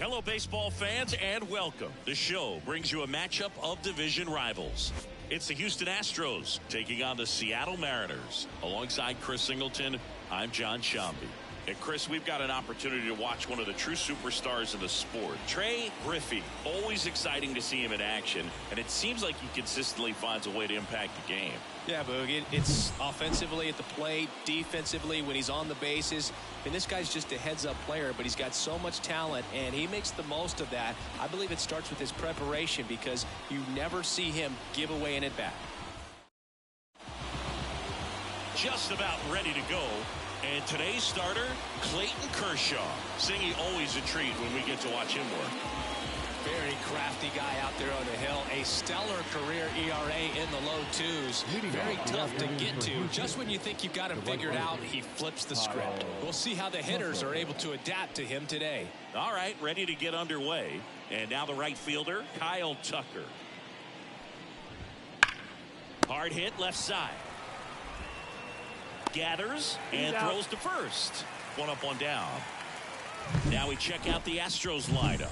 Hello, baseball fans, and welcome. The show brings you a matchup of division rivals. It's the Houston Astros taking on the Seattle Mariners. Alongside Chris Singleton, I'm John Shambi. And Chris, we've got an opportunity to watch one of the true superstars of the sport. Trey Griffey, always exciting to see him in action, and it seems like he consistently finds a way to impact the game. Yeah, Boog, it's offensively at the plate, defensively when he's on the bases. And this guy's just a heads-up player, but he's got so much talent, and he makes the most of that. I believe it starts with his preparation because you never see him give away an at-bat. Just about ready to go. And today's starter, Clayton Kershaw. Singy, always a treat when we get to watch him work. Very crafty guy out there on the hill. A stellar career ERA in the low twos. Very tough to get to. Just when you think you've got him figured out, he flips the script. We'll see how the hitters are able to adapt to him today. All right, ready to get underway. And now the right fielder, Kyle Tucker. Hard hit left side. Gathers and throws to first. One up, one down. Now we check out the Astros lineup.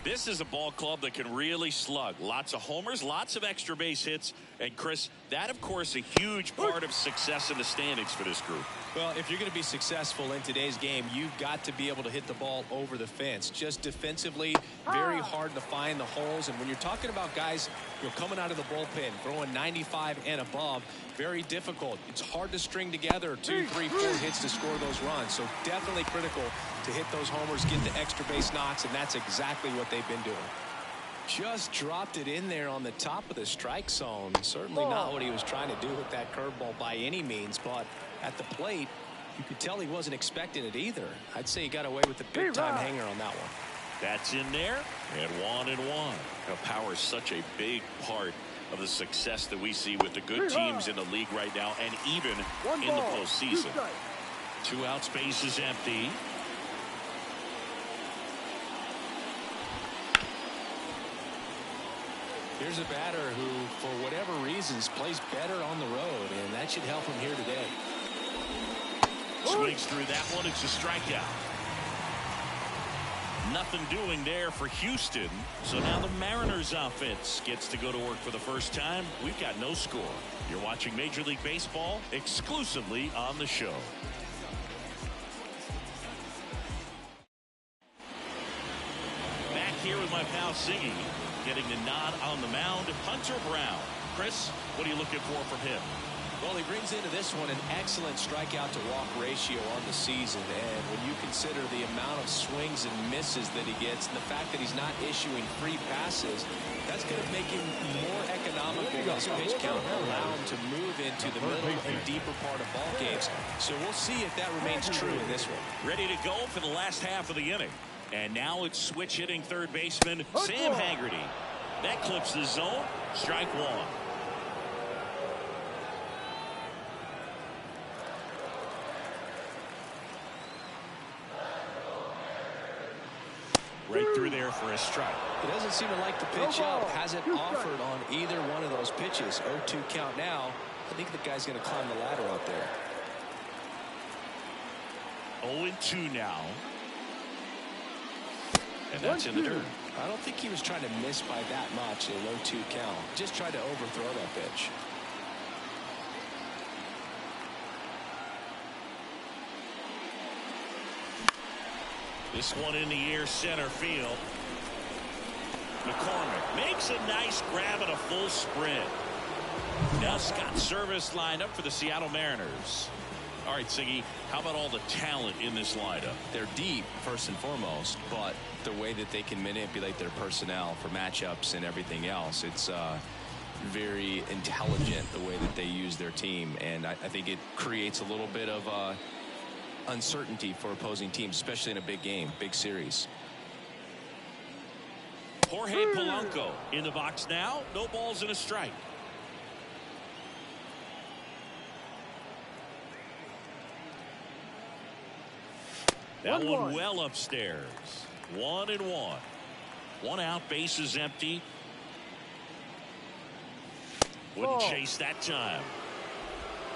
This is a ball club that can really slug. Lots of homers, lots of extra base hits. And Chris, that of course a huge part of success in the standings for this group. Well, if you're going to be successful in today's game, you've got to be able to hit the ball over the fence. Just defensively, very hard to find the holes. And when you're talking about guys coming out of the bullpen, throwing 95 and above, very difficult. It's hard to string together 2, 3, 4 hits to score those runs. So definitely critical to hit those homers, get the extra base knocks, and that's exactly what they've been doing. Just dropped it in there on the top of the strike zone. Certainly not what he was trying to do with that curveball by any means, but at the plate, you could tell he wasn't expecting it either. I'd say he got away with the big-time hanger on that one. That's in there, and 1-1. Now, power is such a big part of the success that we see with the good teams in the league right now, and even in the postseason. 2 outs, base is empty. Here's a batter who, for whatever reasons, plays better on the road, and that should help him here today. Swings through that one. It's a strikeout. Nothing doing there for Houston. So now the Mariners offense gets to go to work for the first time. We've got no score. You're watching Major League Baseball exclusively on the show. Back here with my pal Siggy. Getting the nod on the mound, Hunter Brown. Chris, what are you looking for from him? Well, he brings into this one an excellent strikeout to walk ratio on the season. And when you consider the amount of swings and misses that he gets and the fact that he's not issuing free passes, that's going to make him more economical in his pitch count and allow him to move into the middle and deeper part of ball games. So we'll see if that remains true in this one. Ready to go for the last half of the inning. And now it's switch hitting third baseman Sam Haggerty. That clips the zone. Strike one. Right through there for a strike. He doesn't seem to like the pitch up. Hasn't offered on either one of those pitches. 0-2 count now. I think the guy's going to climb the ladder out there. 0-2 now. And that's in the dirt. I don't think he was trying to miss by that much, a low 2 count. Just tried to overthrow that pitch. This one in the air, center field. McCormick makes a nice grab and a full sprint. Now Scott Service lined up for the Seattle Mariners. All right, Siggy, how about all the talent in this lineup? They're deep, first and foremost, but the way that they can manipulate their personnel for matchups and everything else, it's very intelligent the way that they use their team. And I think it creates a little bit of uncertainty for opposing teams, especially in a big game, big series. Jorge Polanco in the box now. No balls and a strike. That one well upstairs. 1-1. 1 out, base is empty. Wouldn't chase that time.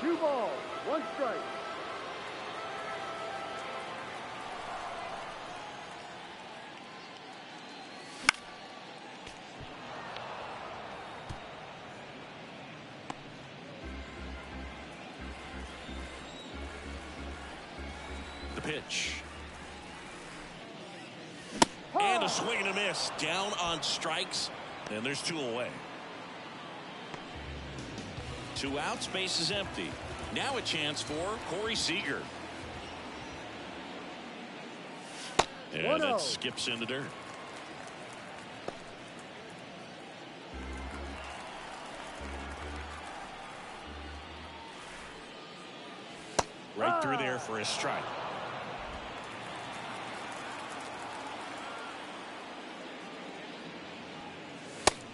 2 balls, 1 strike. pitch. And a swing and a miss. Down on strikes. And there's 2 away. 2 outs, base is empty. Now a chance for Corey Seager. And that skips in the dirt. Right through there for a strike.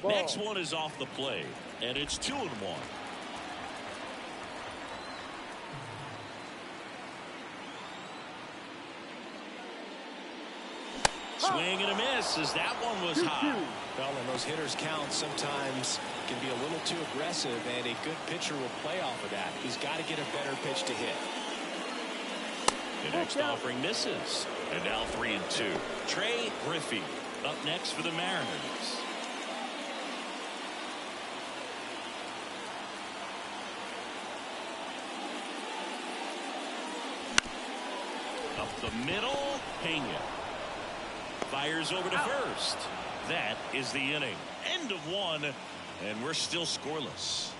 Ball. Next one is off the plate, and it's 2-1. Swing and a miss as that one was high. Well, when those hitters count, sometimes can be a little too aggressive, and a good pitcher will play off of that. He's got to get a better pitch to hit. The next offering misses. And now 3-2. Trey Griffey up next for the Mariners. Up the middle, Pena. Fires over to first. That is the inning. End of 1, and we're still scoreless.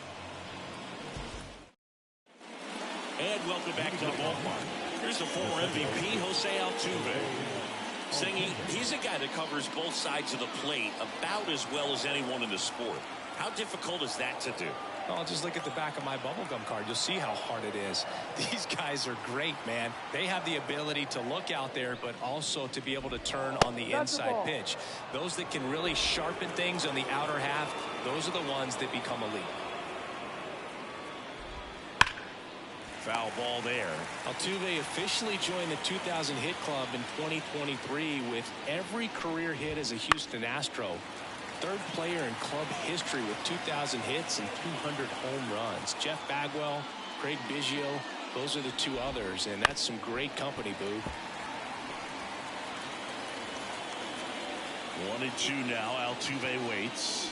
And welcome back to the ballpark. Here's the former MVP, Jose Altuve. Saying he's a guy that covers both sides of the plate about as well as anyone in the sport. How difficult is that to do? Oh, just look at the back of my bubblegum card. You'll see how hard it is. These guys are great, man. They have the ability to look out there, but also to be able to turn on the inside pitch. Those that can really sharpen things on the outer half, those are the ones that become elite. Foul ball there. Altuve officially joined the 2,000 hit club in 2023 with every career hit as a Houston Astro. 3rd player in club history with 2,000 hits and 200 home runs. Jeff Bagwell, Craig Biggio, those are the 2 others, and that's some great company, Boo. 1-2 now. Altuve waits.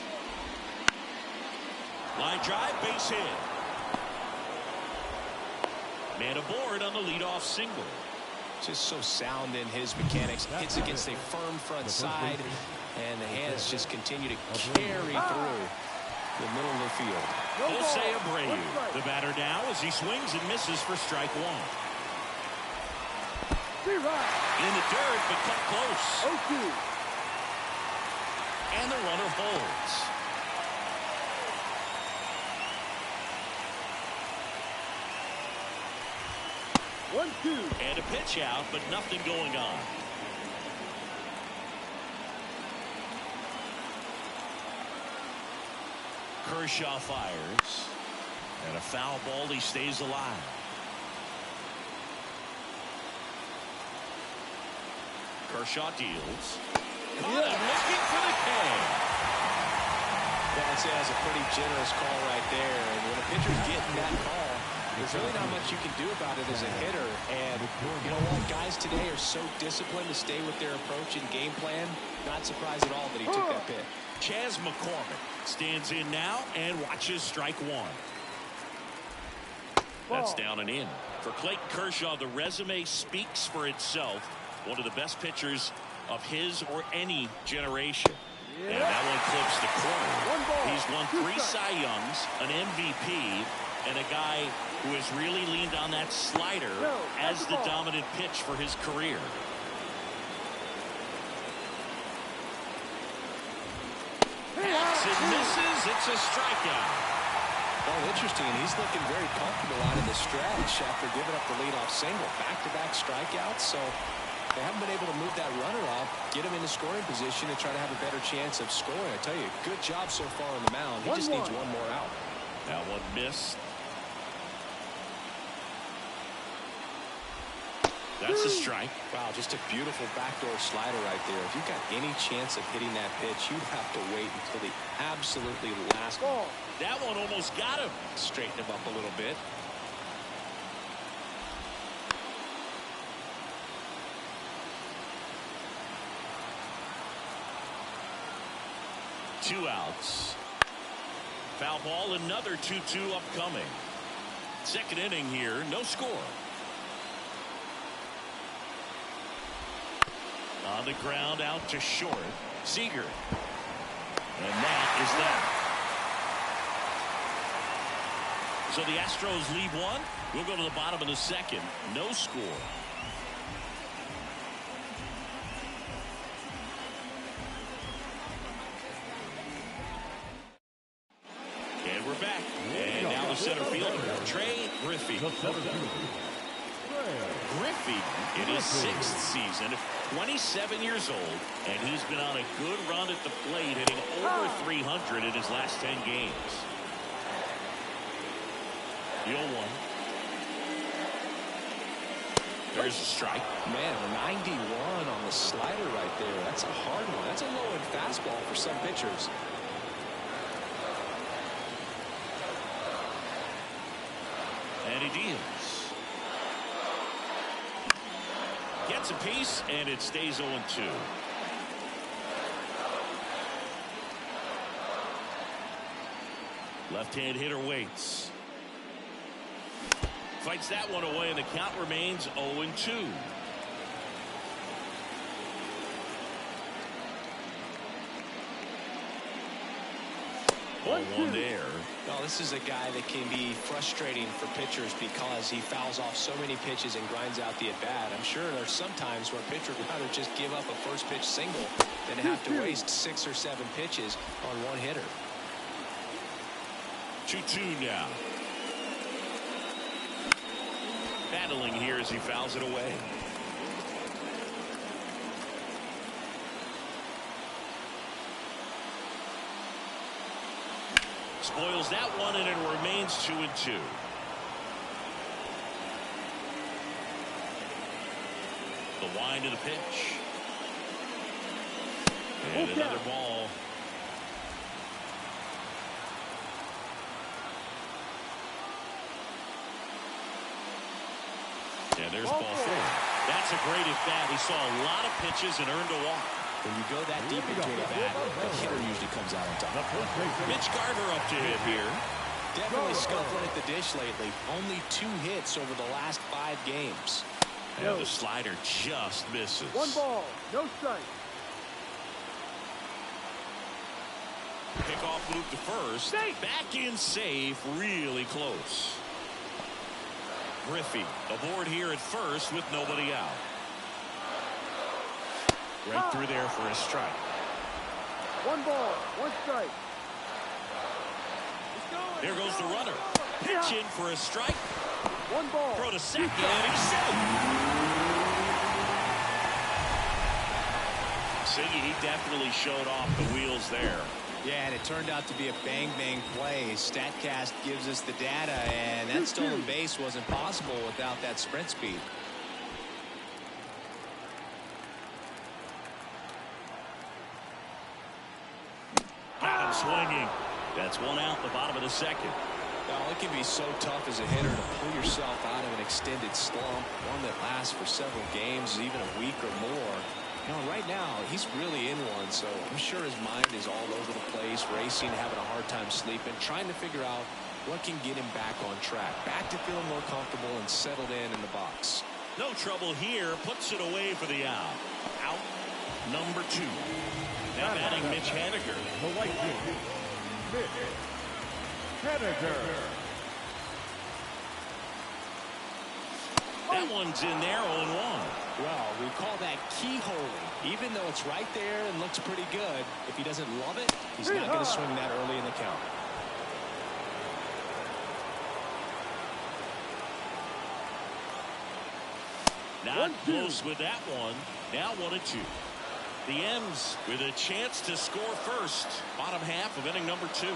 Line drive, base hit. Man aboard on the leadoff single. Just so sound in his mechanics. Hits against a firm front side, and the hands just continue to carry through the middle of the field. Jose Abreu, the batter now as he swings and misses for strike 1. In the dirt, but cut close. 0-2. And the runner holds. And a pitch out, but nothing going on. Kershaw fires. And a foul ball. He stays alive. Kershaw deals. Caught him looking for the K. I'd say that's a pretty generous call right there. And when a pitcher's getting that call, there's really not much you can do about it as a hitter. And you know what? Guys today are so disciplined to stay with their approach and game plan. Not surprised at all that he took that pitch. Chas McCormick stands in now and watches strike 1. That's down and in. For Clayton Kershaw, the resume speaks for itself. One of the best pitchers of his or any generation. And that one clips the corner. He's won 3 Cy Youngs, an MVP, and a guy who has really leaned on that slider as the dominant pitch for his career. Hits and misses. It's a strikeout. Well, interesting. He's looking very comfortable out in the stretch after giving up the leadoff single. Back-to-back strikeouts. So they haven't been able to move that runner up, get him in the scoring position, and try to have a better chance of scoring. I tell you, good job so far on the mound. He just needs one more out. That one missed. That's a strike. Wow, just a beautiful backdoor slider right there. If you've got any chance of hitting that pitch, you have to wait until the absolutely last ball. That one almost got him. Straighten him up a little bit. Two outs. Foul ball, another 2-2 upcoming. Second inning here, no score. On the ground out to short. Seager. And that is that. So the Astros lead one. We'll go to the bottom of the second. No score. And we're back. And now the center fielder, Trey Griffey. Griffey in his 6th season, 27 years old, and he's been on a good run at the plate, hitting over 300 in his last 10 games. The 0-1. There's a strike. Man, 91 on the slider right there. That's a hard one. That's a low-end fastball for some pitchers. And he deals. Gets a piece, and it stays 0-2. Left-hand hitter waits. Fights that one away, and the count remains 0-2. One there. Well, this is a guy that can be frustrating for pitchers because he fouls off so many pitches and grinds out the at-bat. I'm sure there's some times where a pitcher would rather just give up a first pitch single than have to waste 6 or 7 pitches on one hitter. 2-2 now. Battling here as he fouls it away. Spoils that one, and it remains 2-2. The wind of the pitch. And another ball. And there's ball 4. That's a great at bat. He saw a lot of pitches and earned a walk. When you go that deep into a bat, the hitter usually comes out on top. Mitch Garver up to hit here. Definitely scuffling at the dish lately. Only 2 hits over the last 5 games. And the slider just misses. 1 ball, no strike. Pickoff move to first. Back in safe, really close. Griffey aboard here at first with nobody out. Right through there for a strike. 1 ball, 1 strike. There goes the runner. Pitch in for a strike. 1 ball. Throw to second, and he's safe. Siggy, he definitely showed off the wheels there. Yeah, and it turned out to be a bang-bang play. StatCast gives us the data, and that stolen base wasn't possible without that sprint speed. Got him swinging. That's 1 out in the bottom of the second. Well, it can be so tough as a hitter to pull yourself out of an extended slump, one that lasts for several games, even a week or more. Now, right now, he's really in one, so I'm sure his mind is all over the place, racing, having a hard time sleeping, trying to figure out what can get him back on track, back to feeling more comfortable and settled in the box. No trouble here. Puts it away for the out. Out number 2. Now batting Mitch Haniger. The white team. Mitch Haniger. That one's in there, 0-1. Well, we call that keyholing. Even though it's right there and looks pretty good, if he doesn't love it, he's not going to swing that early in the count. Not close with that one. Now 1-2. The M's with a chance to score first. Bottom half of inning number 2.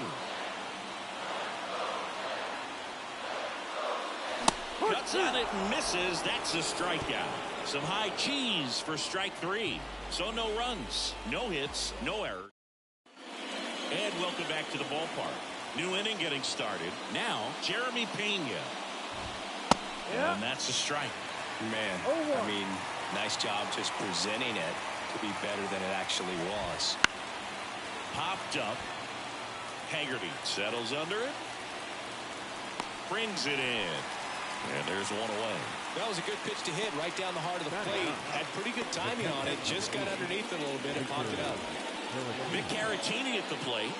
Cuts on it and misses. That's a strikeout. Some high cheese for strike 3. So no runs, no hits, no errors. And welcome back to the ballpark. New inning getting started. Now, Jeremy Pena. And that's a strike. Man, I mean, nice job just presenting it to be better than it actually was. Popped up. Haggerty settles under it. Brings it in. And there's one away. That was a good pitch to hit right down the heart of the plate. Had pretty good timing on it. Just got underneath it a little bit and popped it up. Vic Caratini at the plate.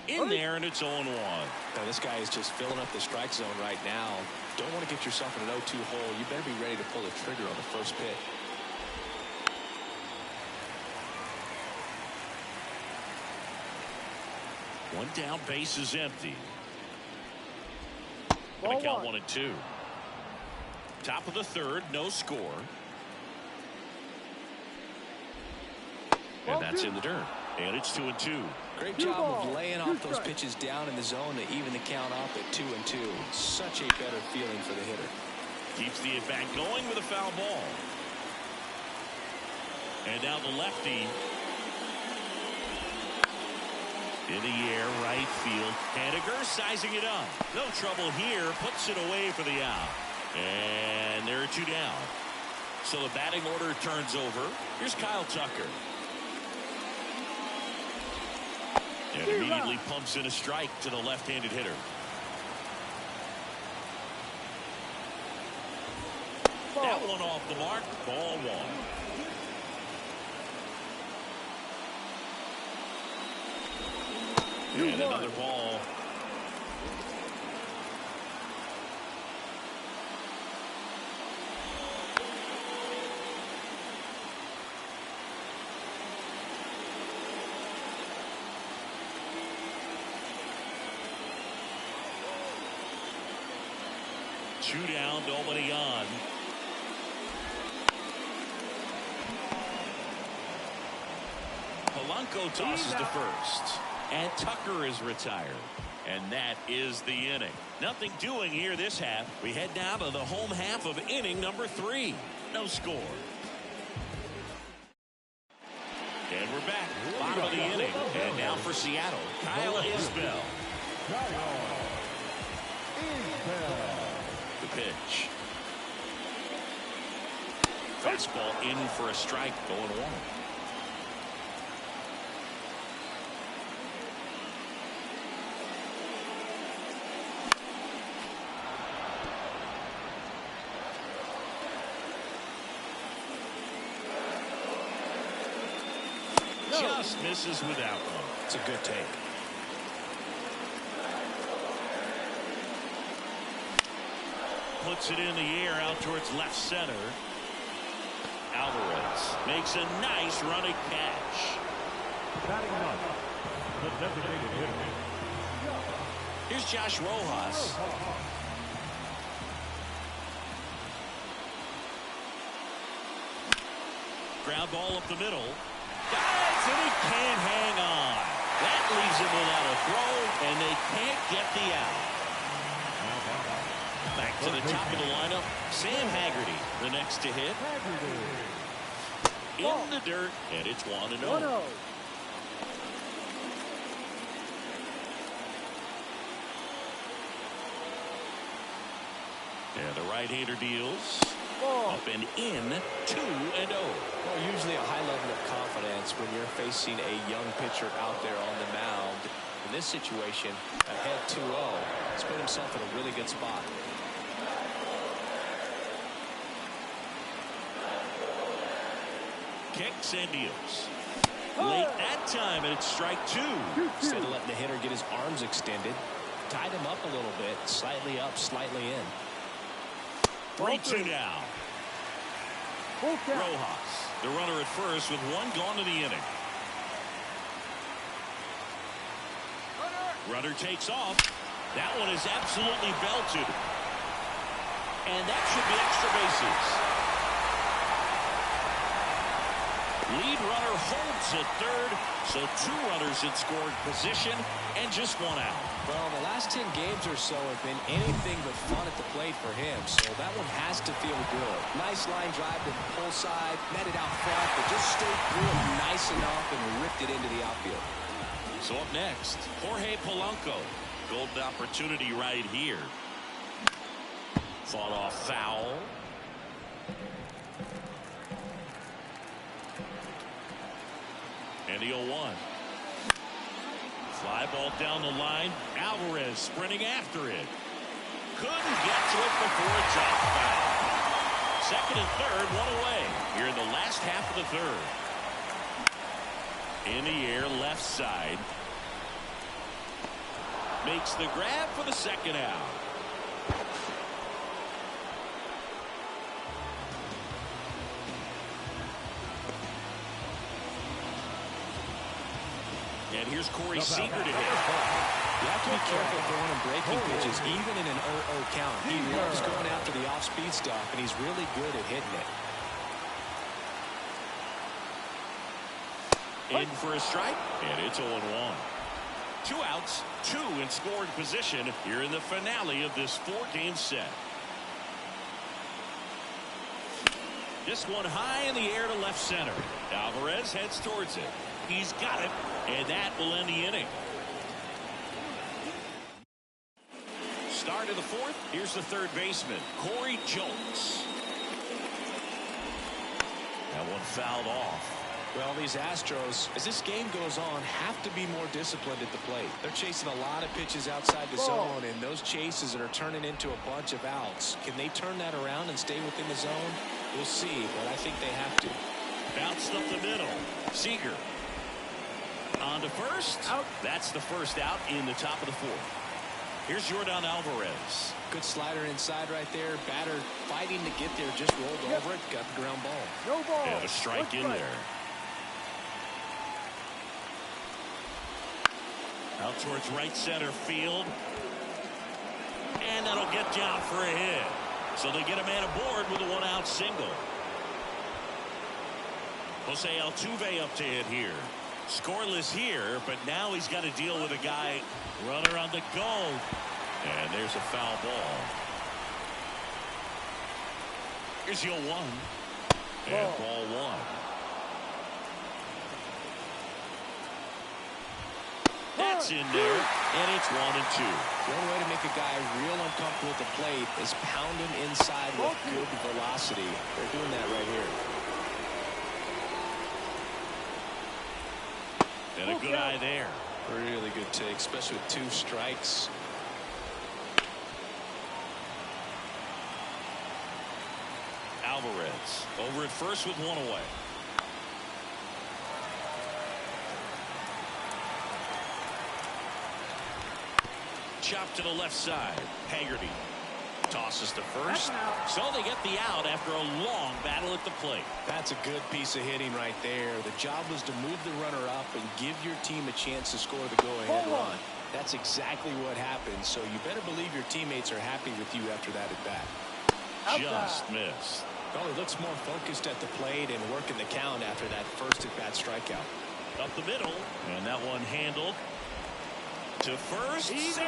In there, and it's 0-1. Now, this guy is just filling up the strike zone right now. Don't want to get yourself in an 0-2 hole. You better be ready to pull the trigger on the first pitch. One down, base is empty. Gonna count 1-2. Top of the third, no score. And that's in the dirt. And it's 2-2. Great job of laying off those pitches down in the zone to even the count off at 2-2. Such a better feeling for the hitter. Keeps the at-bat going with a foul ball. And now the lefty. In the air, right field. Haniger sizing it up. No trouble here. Puts it away for the out. And there are two down. So the batting order turns over. Here's Kyle Tucker. And immediately pumps in a strike to the left-handed hitter. That one off the mark. Ball one. And another ball. Two down, nobody on. Polanco tosses to first. And Tucker is retired. And that is the inning. Nothing doing here this half. We head down to the home half of inning number 3. No score. And we're back. Bottom of the inning. And now for Seattle, Kyle Isbell. The pitch. Fastball in for a strike, 0-1. Just misses with that one. It's a good take. Puts it in the air out towards left center. Alvarez makes a nice running catch. Batting ninth, the designated hitter. Here's Josh Rojas. Ground ball up the middle. Guys, and he can't hang on. That leaves him without a throw, and they can't get the out. Back to the top of the lineup, Sam Haggerty, the next to hit. In the dirt, and it's 1-0. And the right-hander deals. Up and in, 2-0. Well, usually a high level of confidence when you're facing a young pitcher out there on the mound. In this situation, ahead 2-0. He's put himself in a really good spot. Kicks and deals. Late that time, and it's strike 2. Instead of letting the hitter get his arms extended, tied him up a little bit, slightly up, slightly in. 3-2 down. Rojas, the runner at first, with one gone to the inning. Runner takes off. That one is absolutely belted. And that should be extra bases. Lead runner holds at third, so 2 runners in scoring position and just 1 out. Well, the last 10 games or so have been anything but fun at the plate for him, so that one has to feel good. Nice line drive to the pull side, met it out front, but just stayed through it nice enough and ripped it into the outfield. So up next, Jorge Polanco. Golden opportunity right here. Fought off foul. And the 0-1. Fly ball down the line. Alvarez sprinting after it. Couldn't get to it before it dropped foul. Second and third, one away. Here in the last half of the third. In the air, left side. Makes the grab for the second out. And here's Corey Seager to hit. You have to be careful throwing and breaking pitches, even in an 0-0 count. He loves going after the off-speed stuff, and he's really good at hitting it. In for a strike, and it's 0-1. 2 outs, 2 in scoring position here in the finale of this 4-game set. This one high in the air to left center. Alvarez heads towards it. He's got it, and that will end the inning. Start of the fourth. Here's the third baseman, Corey Jones. That one fouled off. Well, these Astros, as this game goes on, have to be more disciplined at the plate. They're chasing a lot of pitches outside the zone, and those chases are turning into a bunch of outs. Can they turn that around and stay within the zone? We'll see, but I think they have to. Bounced up the middle. Seager on to first. Out. That's the first out in the top of the fourth. Here's Yordan Alvarez. Good slider inside right there. Batter fighting to get there. Just rolled over it. Got the ground ball. No ball. And a strike in there. Out towards right center field. And that'll get down for a hit. So they get a man aboard with a 1-out single. Jose Altuve up to hit here. Scoreless here, but now he's got to deal with a guy runner on the go. And there's a foul ball. Here's your 1. And ball 1. That's in there, and it's 1-2. One way to make a guy real uncomfortable at the plate is pound him inside with good velocity. They're doing that right here. And a good eye there. Really good take, especially with 2 strikes. Alvarez over at first with 1 away. Chop to the left side. Haggerty tosses to first. So they get the out after a long battle at the plate. That's a good piece of hitting right there. The job was to move the runner up and give your team a chance to score the go-ahead run. That's exactly what happened. So you better believe your teammates are happy with you after that at bat. Just missed. Well, he looks more focused at the plate and working the count after that first at-bat strikeout. Up the middle, and that one handled to first. Easy.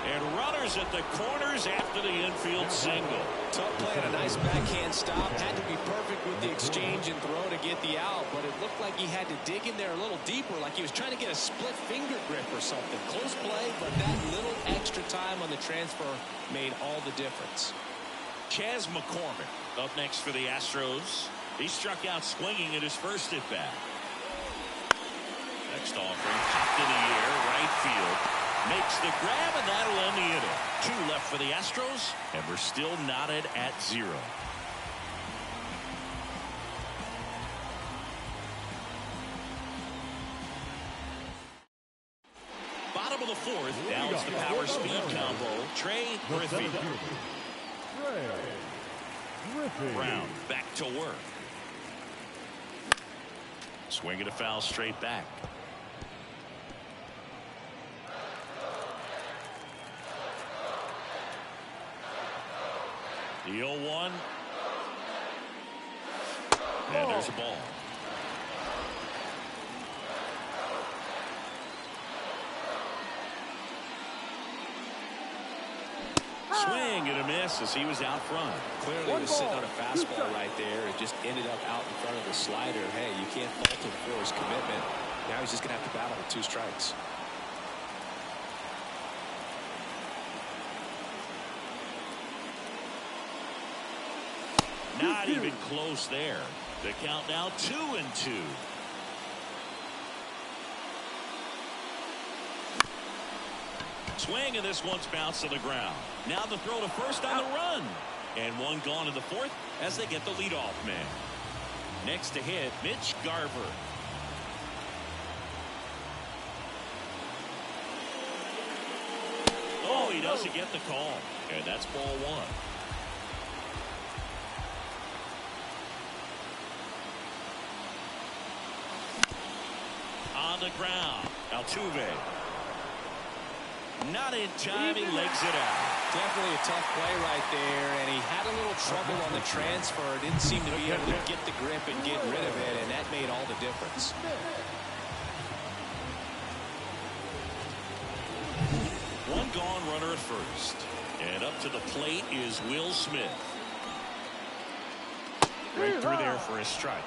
And runners at the corners after the infield single. Tough play and a nice backhand stop. Had to be perfect with the exchange and throw to get the out, but it looked like he had to dig in there a little deeper, like he was trying to get a split finger grip or something. Close play, but that little extra time on the transfer made all the difference. Chas McCormick up next for the Astros. He struck out swinging at his first at bat. Next offering popped in the air, right field. Makes the grab, and that'll end the inning. 2 left for the Astros, and we're still knotted at 0. Bottom of the fourth, now it's the power speed combo. Trey Griffey. Brown back to work. Swinging a foul straight back. The 0-1. And there's a ball. Swing and a miss as he was out front. Clearly was sitting on a fastball right there. It just ended up out in front of the slider. Hey, you can't fault him for his commitment. Now he's just going to have to battle with 2 strikes. Not even close there. The count now 2-2. Swing, and this one's bounced to the ground. Now the throw to first on the run. And one gone in the 4th as they get the leadoff man. Next to hit, Mitch Garver. Oh, he doesn't get the call. And that's ball 1. On the ground, Altuve. Not in time, he legs it out. Definitely a tough play right there, and he had a little trouble on the transfer. Didn't seem to be able to get the grip and get rid of it, and that made all the difference. One gone, runner at first. And up to the plate is Will Smith. Right through there for a strike.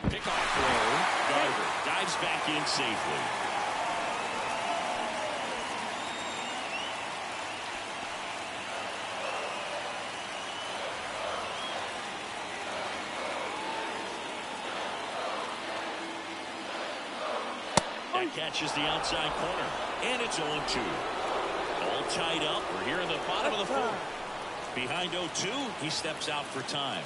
Pickoff throw. Garver dives back in safely. That catches the outside corner. And it's 0-2. All tied up. We're here in the bottom of the 4th. Behind 0-2, he steps out for time.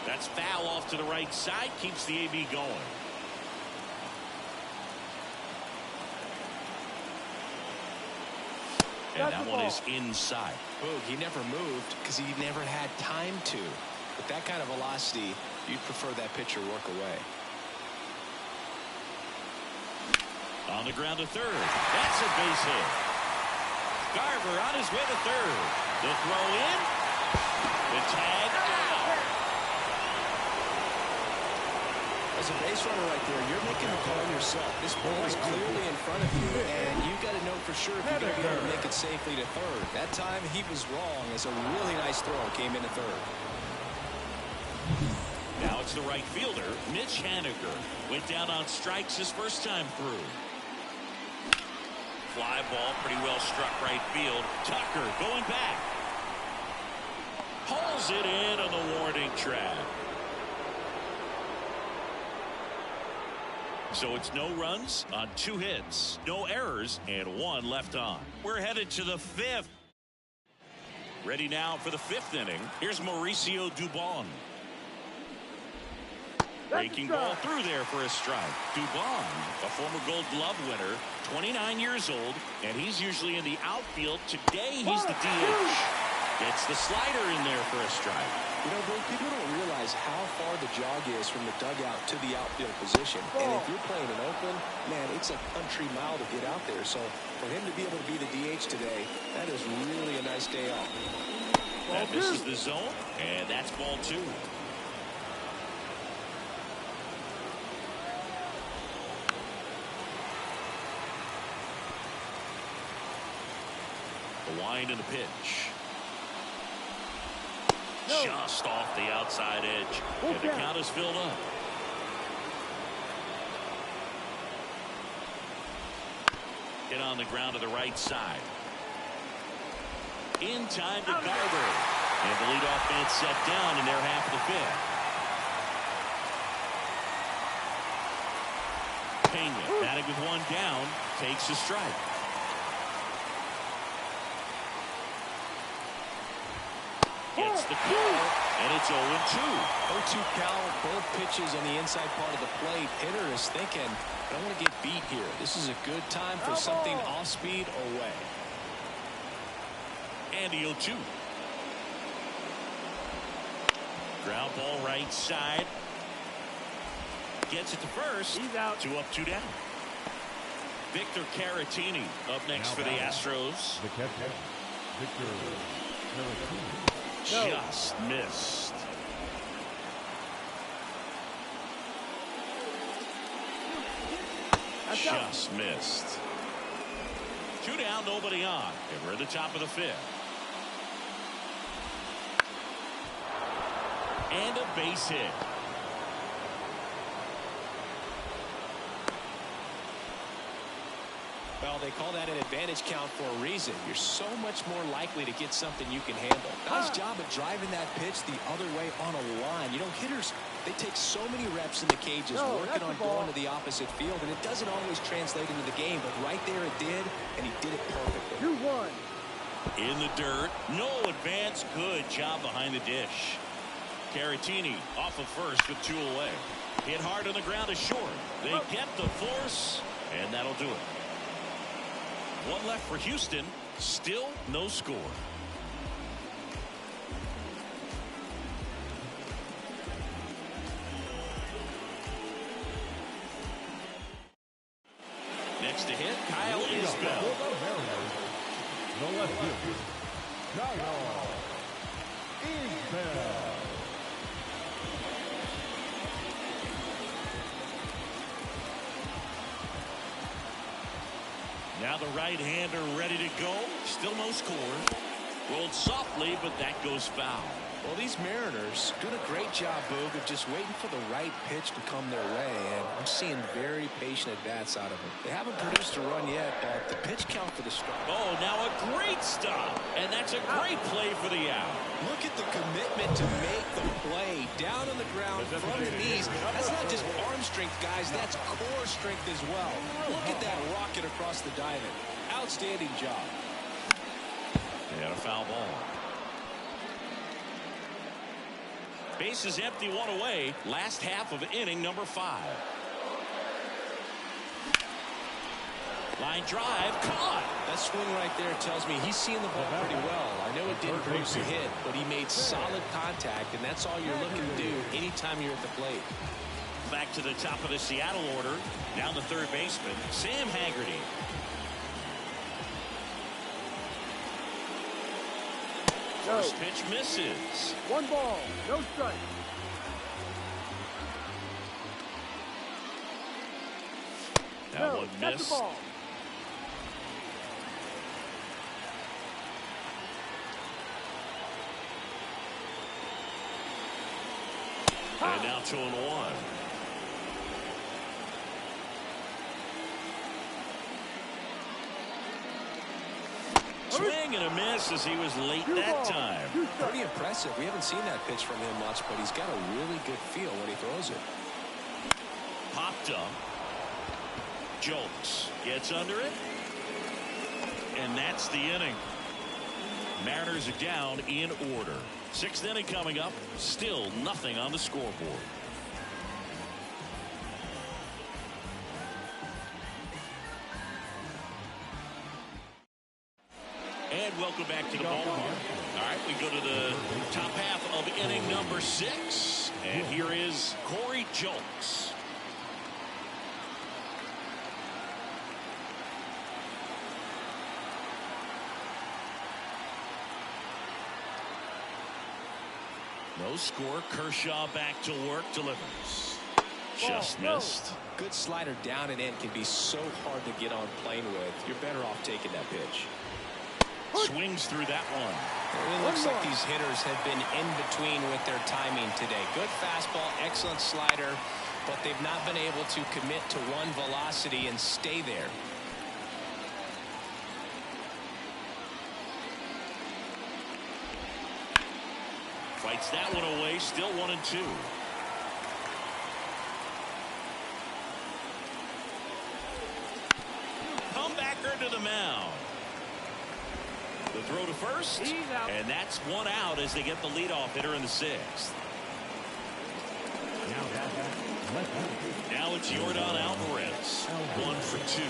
That's foul off to the right side. Keeps the AB going. And that one is inside. Boog, he never moved because he never had time to. With that kind of velocity, you'd prefer that pitcher work away. On the ground to third. That's a base hit. Garver on his way to third. The throw in. The tag out. As a base runner right there, you're making the call yourself. This ball is clearly in front of you, and you've got to know for sure if you're going to be able to make it safely to third. That time he was wrong as a really nice throw came into third. Now it's the right fielder, Mitch Haniger. Went down on strikes his first time through. Fly ball pretty well struck right field. Tucker going back. Pulls it in on the warning track. So it's no runs on 2 hits, no errors, and 1 left on. We're headed to the 5th. Ready now for the 5th inning. Here's Mauricio Dubon. Breaking ball through there for a strike. Dubon, a former Gold Glove winner, 29 years old, and he's usually in the outfield. Today he's the DH. Gets the slider in there for a strike. You know, Bill, people don't realize how far the jog is from the dugout to the outfield position. And if you're playing in Oakland, man, it's a country mile to get out there. So for him to be able to be the DH today, that is really a nice day off. That misses the zone, and that's ball 2. The wind and the pitch. Just off the outside edge. And the count is filled up. Hit on the ground to the right side. In time to Garver. And the leadoff man set down in their half of the 5th. Pena, batting with 1 down, takes a strike. Gets the call, and it's 0-2. 0-2 count, both pitches on the inside part of the plate. Hitter is thinking, I don't want to get beat here. This is a good time for something off speed away. And the 0-2. Ground ball right side. Gets it to first. He's out. 2 up, 2 down. Victor Caratini up next for the Astros. The catcher, Victor Caratini. Just missed. Just missed. 2 down, nobody on. And we're at the top of the 5th. And a base hit. Well, they call that an advantage count for a reason. You're so much more likely to get something you can handle. Nice job of driving that pitch the other way on a line. You know, hitters, they take so many reps in the cages, working on going to the opposite field, and it doesn't always translate into the game, but right there it did, and he did it perfectly. 2-1. In the dirt. No advance. Good job behind the dish. Caratini off of first with 2 away. Hit hard on the ground is short. They get the force, and that'll do it. 1 left for Houston. Still no score. Next to hit, Kyle Isbell. The left fielder, Kyle Isbell. Now the right-hander ready to go. Still no score. Rolled softly, but that goes foul. Well, these Mariners doing a great job, Boog, of just waiting for the right pitch to come their way, and I'm seeing very patient at-bats out of them. They haven't produced a run yet, but the pitch count for the strike. Oh, now a great stop, and that's a great play for the out. Look at the commitment to make the play down on the ground from the knees. That's not just arm strength, guys. That's core strength as well. Look at that rocket across the diamond. Outstanding job. They had a foul ball. Base is empty, 1 away. Last half of inning number 5. Line drive, caught. That swing right there tells me he's seeing the ball pretty well. I know it didn't produce a hit, but he made solid contact, and that's all you're looking to do anytime you're at the plate. Back to the top of the Seattle order. Now the third baseman, Sam Haggerty. First pitch misses. 1 ball, no strike. That one missed. And now 2-1. Swing and a miss as he was late that time. Pretty impressive. We haven't seen that pitch from him much, but he's got a really good feel when he throws it. Popped up. Jolks gets under it. And that's the inning. Mariners are down in order. 6th inning coming up. Still nothing on the scoreboard. And welcome back to the ballpark. All right, we go to the top half of inning number 6. And here is Corey Jolks. No score. Kershaw back to work. Delivers. Just missed. Good slider down and in can be so hard to get on plane with. You're better off taking that pitch. Swings through that one. It looks like these hitters have been in between with their timing today. Good fastball, excellent slider, but they've not been able to commit to one velocity and stay there. Fights that one away. Still 1-2. Comebacker to the mound. The throw to first, and that's 1 out as they get the leadoff hitter in the 6th. Now it's Yordan Alvarez. 1 for 2.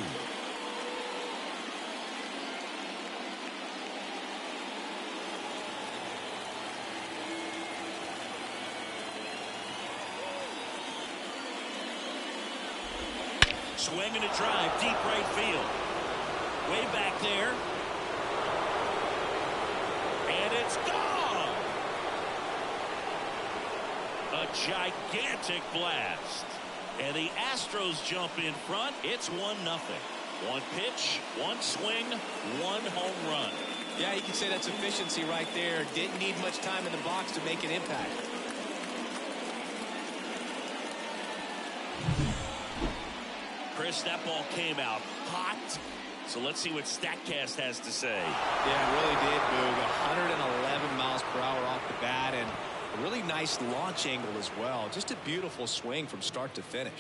Swing and a drive, deep right field. Way back there. And it's gone. A gigantic blast. And the Astros jump in front. It's 1-0. One pitch, one swing, one home run. Yeah, you can say that's efficiency right there. Didn't need much time in the box to make an impact. Chris, that ball came out hot. So let's see what StatCast has to say. Yeah, it really did, Boog. 111 miles per hour off the bat, and a really nice launch angle as well. Just a beautiful swing from start to finish.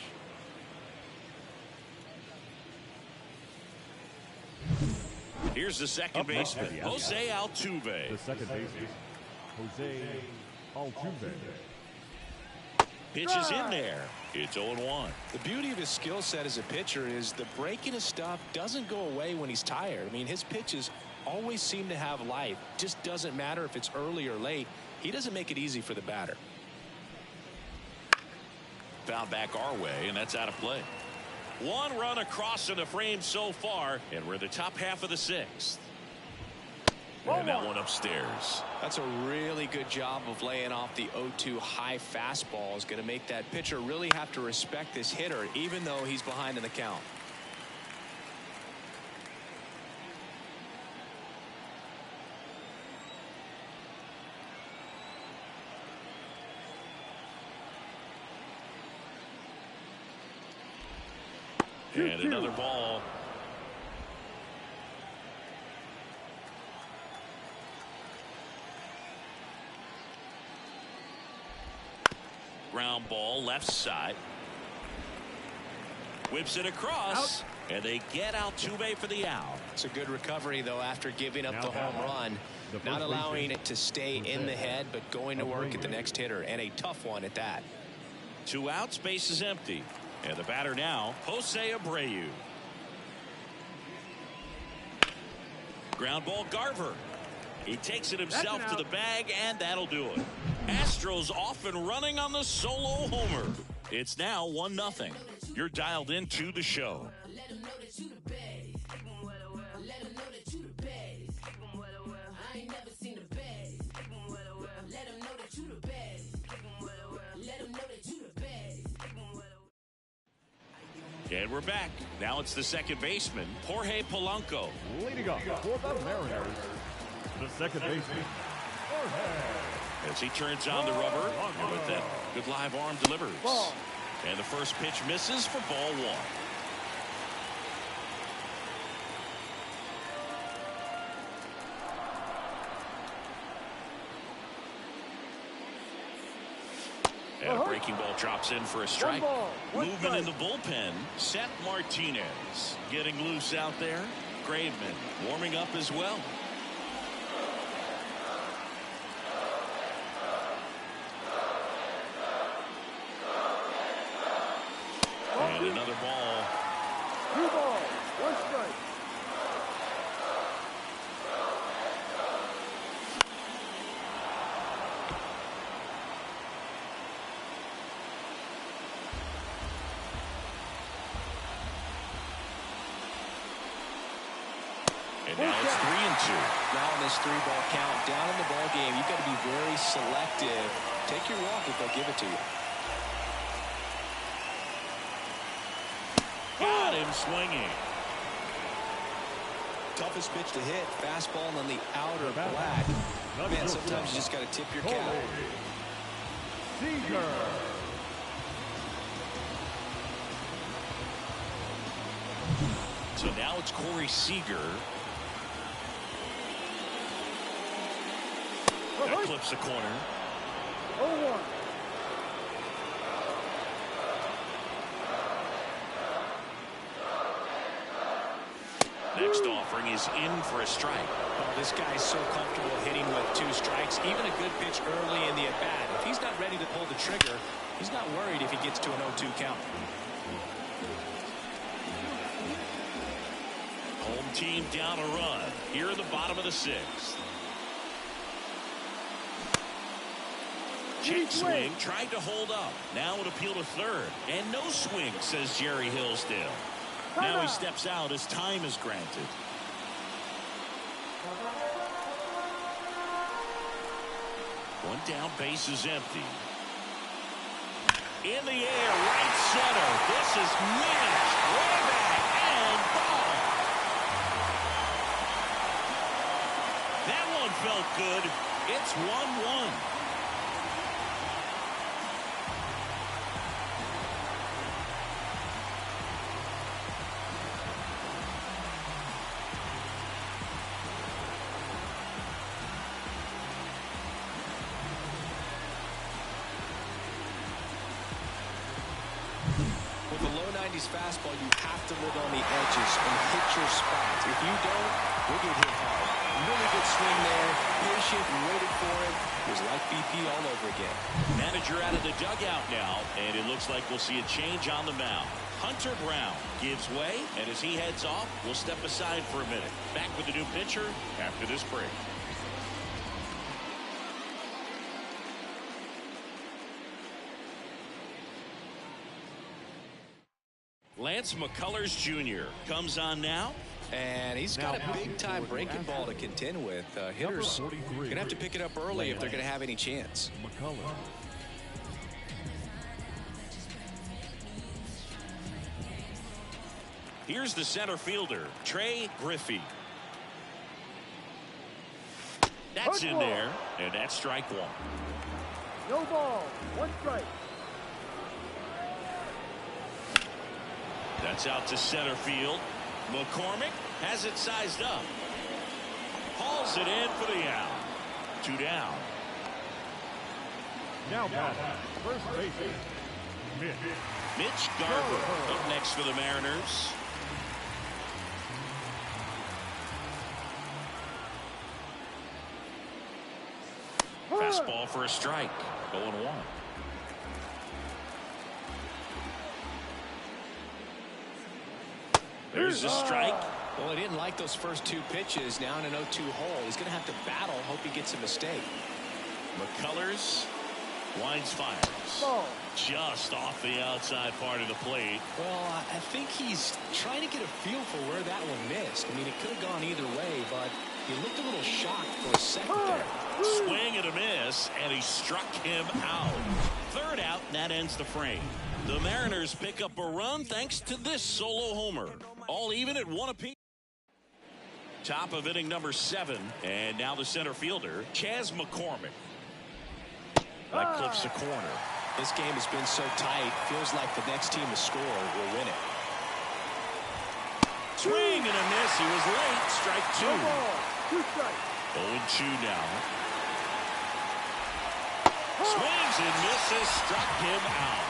Here's the second baseman, Jose Altuve. The second baseman, Jose Altuve. Pitch is in there. It's 0-1. The beauty of his skill set as a pitcher is the breaking his stuff doesn't go away when he's tired. I mean, his pitches always seem to have life. Just doesn't matter if it's early or late. He doesn't make it easy for the batter. Found back our way, and that's out of play. One run across in the frame so far, and we're the top half of the sixth. And that one upstairs. That's a really good job of laying off the 0-2 high fastball. Is going to make that pitcher really have to respect this hitter, even though he's behind in the count. And another ball. Ground ball left side. Whips it across. Out. And they get Altuve for the out. It's a good recovery, though, after giving up the home run. Not allowing it to stay in the head, but going to work at the next hitter. And a tough one at that. 2 outs, base is empty. And the batter now, Jose Abreu. Ground ball, Garver. He takes it himself to the bag, and that'll do it. Astros off and running on the solo homer. It's now 1-0. You're dialed into the show. And we're back. Now it's the second baseman, Jorge Polanco. Leading up for the Mariners, the second baseman, Jorge. As he turns on the rubber, and with that good live arm delivers. And the first pitch misses for ball 1. And a breaking ball drops in for a strike. Movement in the bullpen. Seth Martinez getting loose out there. Graveman warming up as well. And another ball. 2 balls, 1 strike. And now it's 3-2. Now in this 3-ball count, down in the ball game, you've got to be very selective. Take your walk if they'll give it to you. Got him swinging. Toughest pitch to hit, fastball on the outer black. Man, sometimes you just got to tip your cap. Seager. So now it's Corey Seager. That clips the corner. 0-1. Next offering is in for a strike. Oh, this guy's so comfortable hitting with 2 strikes. Even a good pitch early in the at-bat. If he's not ready to pull the trigger, he's not worried if he gets to an 0-2 count. Home team down a run here in the bottom of the 6th. Check swing, tried to hold up. Now an appeal to third. And no swing, says Jerry Hillsdale. Now he steps out as time is granted. One down, base is empty. In the air, right center. This is Mitch. Way back and ball. That one felt good. It's 1-1. With a low 90s fastball, you have to live on the edges and hit your spots. If you don't, you'll get hit hard. Really good swing there. Patient, waited for it. It was like BP all over again. Manager out of the dugout now, and it looks like we'll see a change on the mound. Hunter Brown gives way, and as he heads off, we'll step aside for a minute. Back with the new pitcher after this break. Lance McCullers Jr. comes on now. And he's got a big-time breaking ball to contend with. Hitters are going to have to pick it up early if they're going to have any chance. McCullers. Here's the center fielder, Trey Griffey. That's in there, and that's strike one. No ball. One strike. That's out to center field. McCormick has it sized up. Hauls it in for the out. 2 down. Now batting, first baseman, Mitch Garver up next for the Mariners. Fastball for a strike. 0-1. There's a strike. Well, he didn't like those first 2 pitches. Now in an 0-2 hole. He's going to have to battle. Hope he gets a mistake. McCullers winds fires. Ball. Just off the outside part of the plate. Well, I think he's trying to get a feel for where that one missed. I mean, it could have gone either way, but he looked a little shocked for a second there. Swing and a miss, and he struck him out. 3rd out, and that ends the frame. The Mariners pick up a run thanks to this solo homer. All even at 1 apiece. Top of inning number 7, and now the center fielder, Chas McCormick. That clips the corner. This game has been so tight. Feels like the next team to score will win it. Swing and a miss. He was late. Strike 2. No ball. 2 strikes. 0-2 now. Swings and misses. Struck him out.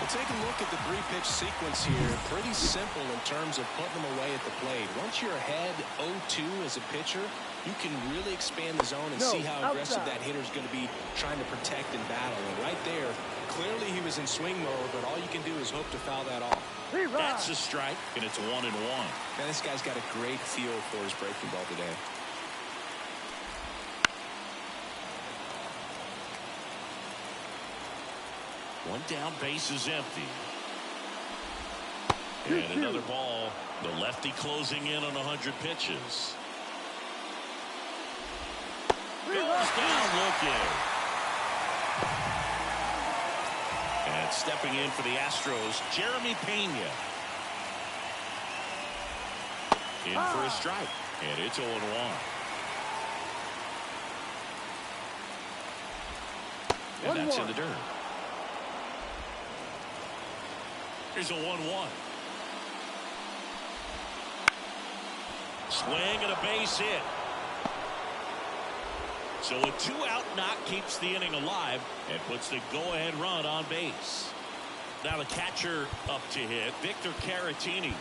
Well, take a look at the 3-pitch sequence here. Pretty simple in terms of putting them away at the plate. Once you're ahead 0-2 as a pitcher, you can really expand the zone and see how aggressive that hitter is going to be trying to protect and battle. And right there, clearly he was in swing mode, but all you can do is hope to foul that off. That's a strike, and it's 1-1. Man, this guy's got a great feel for his breaking ball today. One down, base is empty. And another ball. The lefty closing in on 100 pitches. Goes down looking. And stepping in for the Astros, Jeremy Pena. In for a strike. And it's 0-1. And that's in the dirt. Here's a 1-1. Swing and a base hit. So a 2-out knock keeps the inning alive and puts the go-ahead run on base. Now the catcher up to hit, Victor Caratini.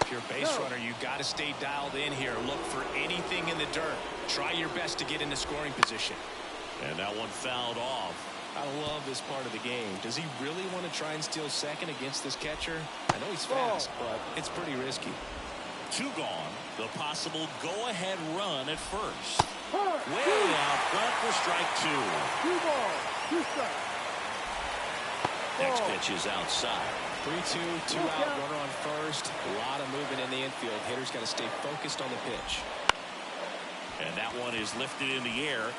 If you're a base runner, you've got to stay dialed in here. Look for anything in the dirt. Try your best to get into scoring position. And that one fouled off. I love this part of the game. Does he really want to try and steal second against this catcher? I know he's fast, but it's pretty risky. 2 gone. The possible go-ahead run at first. Way out front for strike 2. 2 balls. 2 strikes. Next pitch is outside. 3-2, 2 out, runner on first. A lot of movement in the infield. Hitter's got to stay focused on the pitch. And that one is lifted in the air.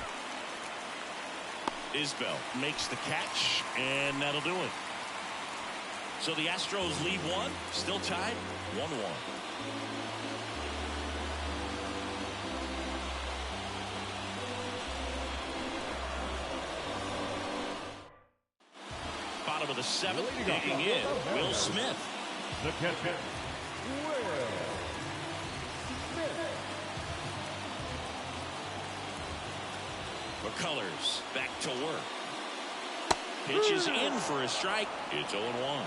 Isbell makes the catch, and that'll do it. So the Astros lead one, still tied 1-1. Bottom of the seventh, digging in, Will Smith. The catcher, Will Smith. McCullers back to work. Pitch is in for a strike. It's 0-1.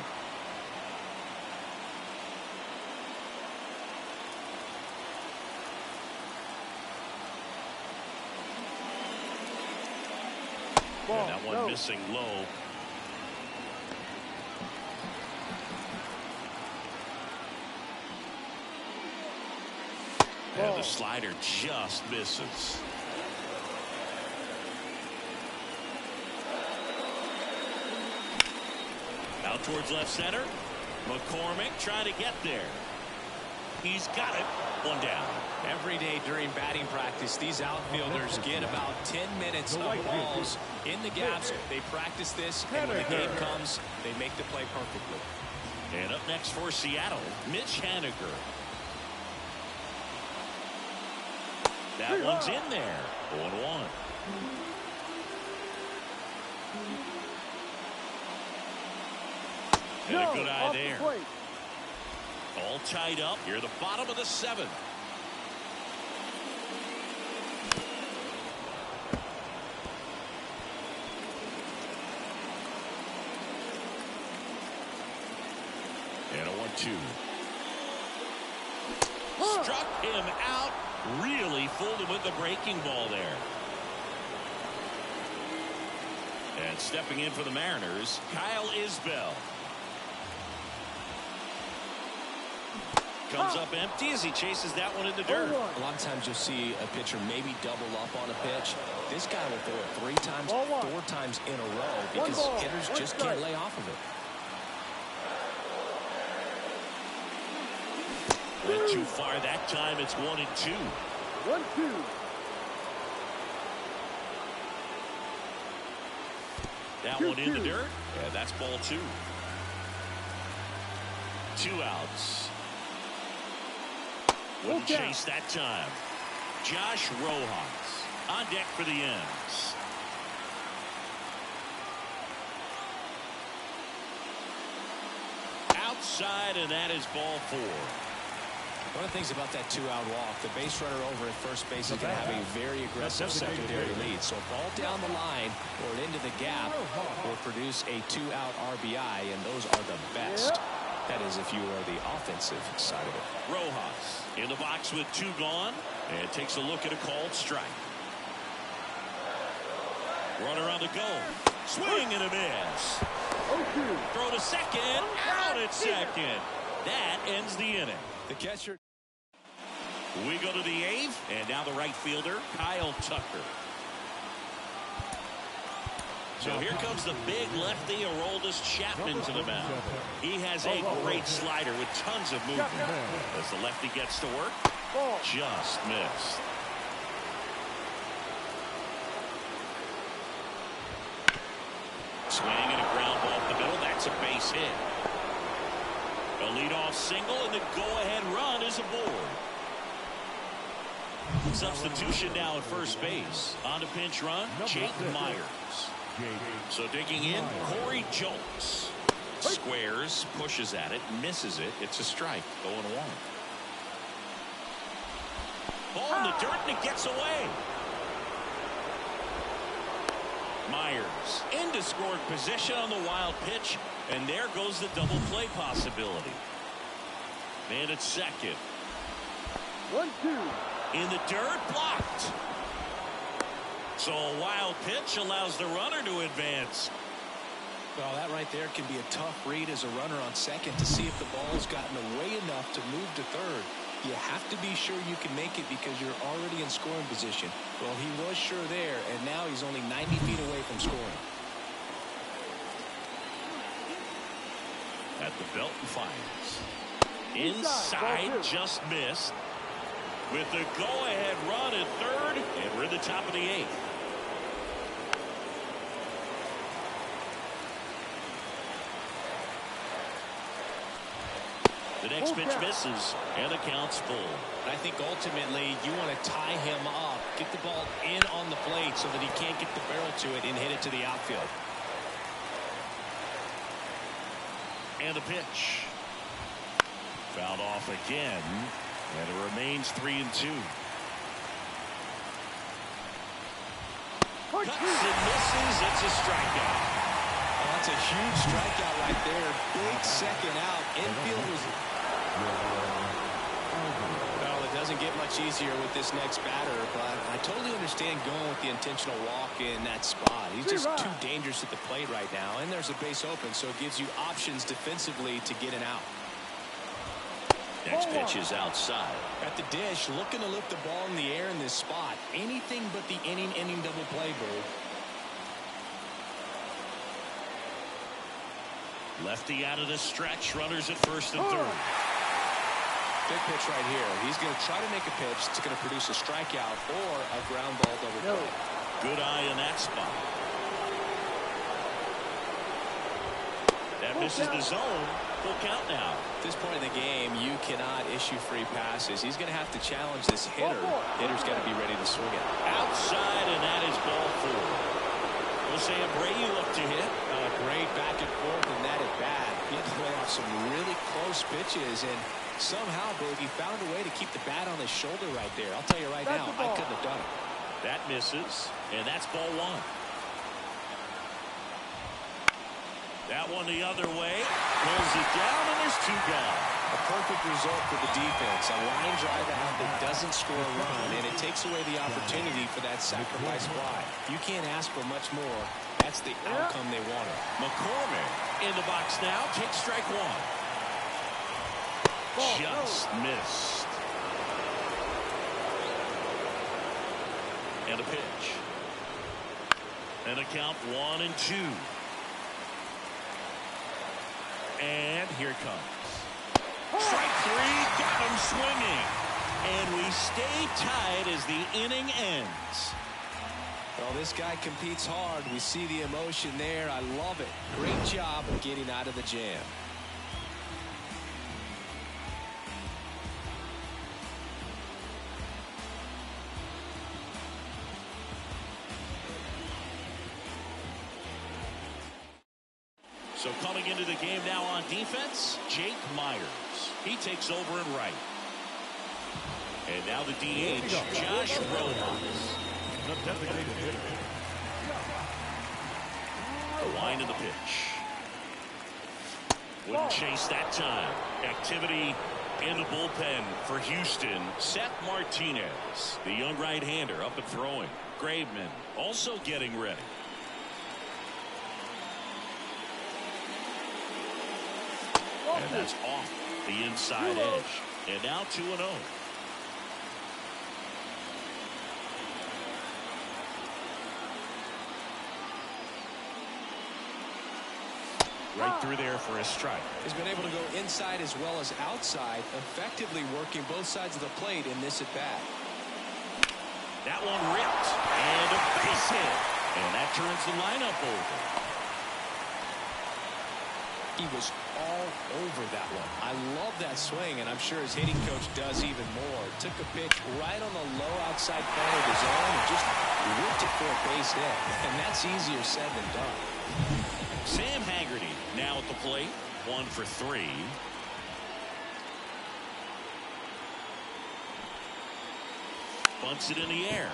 And that one missing low. And the slider just misses. Out towards left center. McCormick trying to get there. He's got it. One down. Every day during batting practice, these outfielders get about 10 minutes of balls in the gaps. They practice this, and when the game comes, they make the play perfectly. And up next for Seattle, Mitch Haniger. That one's in there. 0-1. And a good eye there. All tied up. Here at the bottom of the seventh. And a 1-2. Struck him out. Really fooled him with the breaking ball there. And stepping in for the Mariners, Kyle Isbell. Comes up empty as he chases that one in the dirt. A lot of times you'll see a pitcher maybe double up on a pitch. This guy will throw it 3 times, 4 times in a row because hitters just can't lay off of it. Went too far that time. It's 1-2. 1-2. That one in the dirt. Yeah, that's ball 2. 2 outs. Wouldn't chase that time. Josh Rojas on deck for the ends. Outside, and that is ball 4. One of the things about that 2-out walk, the base runner over at first base is going to have a very aggressive secondary lead. So a ball down the line or into the gap will produce a 2-out RBI, and those are the best. That is if you are the offensive side of it. Rojas in the box with 2 gone, and takes a look at a called strike. Runner on the go. Swing and a miss. Throw to second. Out at second. That ends the inning. The catcher. We go to the 8th, and now the right fielder, Kyle Tucker. So here comes the big lefty, Aroldis Chapman, to the mound. He has a great slider with tons of movement. As the lefty gets to work, just missed. Swing and a ground ball up the middle. That's a base hit. A leadoff single, and the go-ahead run is aboard. Substitution now at first base. On the pinch run, Jake Myers. So digging in, Corey Jolks. Squares, pushes at it, misses it. It's a strike. 0-1. Ball in the dirt, and it gets away. Myers into scoring position on the wild pitch, and there goes the double play possibility. And it's second. 1-2. In the dirt, blocked. So a wild pitch allows the runner to advance. Well, that right there can be a tough read as a runner on second to see if the ball's gotten away enough to move to third. You have to be sure you can make it because you're already in scoring position. Well, he was sure there, and now he's only 90 feet away from scoring. At the belt and fires. Inside, just missed. With the go-ahead run at third, top of the 8th. The next pitch misses, and the count's full. I think ultimately you want to tie him up, get the ball in on the plate so that he can't get the barrel to it and hit it to the outfield. And the pitch. Fouled off again, and it remains 3-2. Cuts and misses. It's a strikeout. Well, that's a huge strikeout right there. Big second out. Infield was... Well, it doesn't get much easier with this next batter, but I totally understand going with the intentional walk in that spot. He's just too dangerous at the plate right now, and there's a base open, so it gives you options defensively to get an out. Next pitch is outside. At the dish, looking to lift the ball in the air in this spot. Anything but the inning double play, Bird. Lefty out of the stretch. Runners at first and third. Big pitch right here. He's going to try to make a pitch that's going to produce a strikeout or a ground ball double play. Good eye in that spot. That misses the zone. Full count now. At this point in the game, you cannot issue free passes. He's going to have to challenge this hitter. Hitter's got to be ready to swing it. Outside, and that is ball 4. Jose Abreu up to hit. Great back and forth in that at bat. He had to play off some really close pitches, and somehow, Boogie found a way to keep the bat on his shoulder right there. I'll tell you right now, I couldn't have done it. That misses, and that's ball 1. That one the other way. Pulls it down, and there's 2 gone. A perfect result for the defense. A line drive out that doesn't score a run, and it takes away the opportunity for that sacrifice fly. You can't ask for much more. That's the outcome they wanted. McCormick in the box now. Takes strike 1. Just missed. And a pitch. And a count 1-2. And here it comes. Strike 3, got him swinging. And we stay tied as the inning ends. Well, this guy competes hard. We see the emotion there. I love it. Great job of getting out of the jam. So coming into the game now on defense, Jake Myers. He takes over in right. And now the DH, Josh Rojas. The designated hitter. The line of the pitch. Wouldn't chase that time. Activity in the bullpen for Houston. Seth Martinez, the young right-hander, up and throwing. Graveman also getting ready. And that's off the inside edge. And now 2-0. Right through there for a strike. He's been able to go inside as well as outside, effectively working both sides of the plate in this at-bat. That one ripped. And a base hit. And that turns the lineup over. He was all over that one. I love that swing, and I'm sure his hitting coach does even more. Took a pitch right on the low outside corner of his own and just whipped it for a base hit. And that's easier said than done. Sam Haggerty now at the plate. 1 for 3. Bunts it in the air.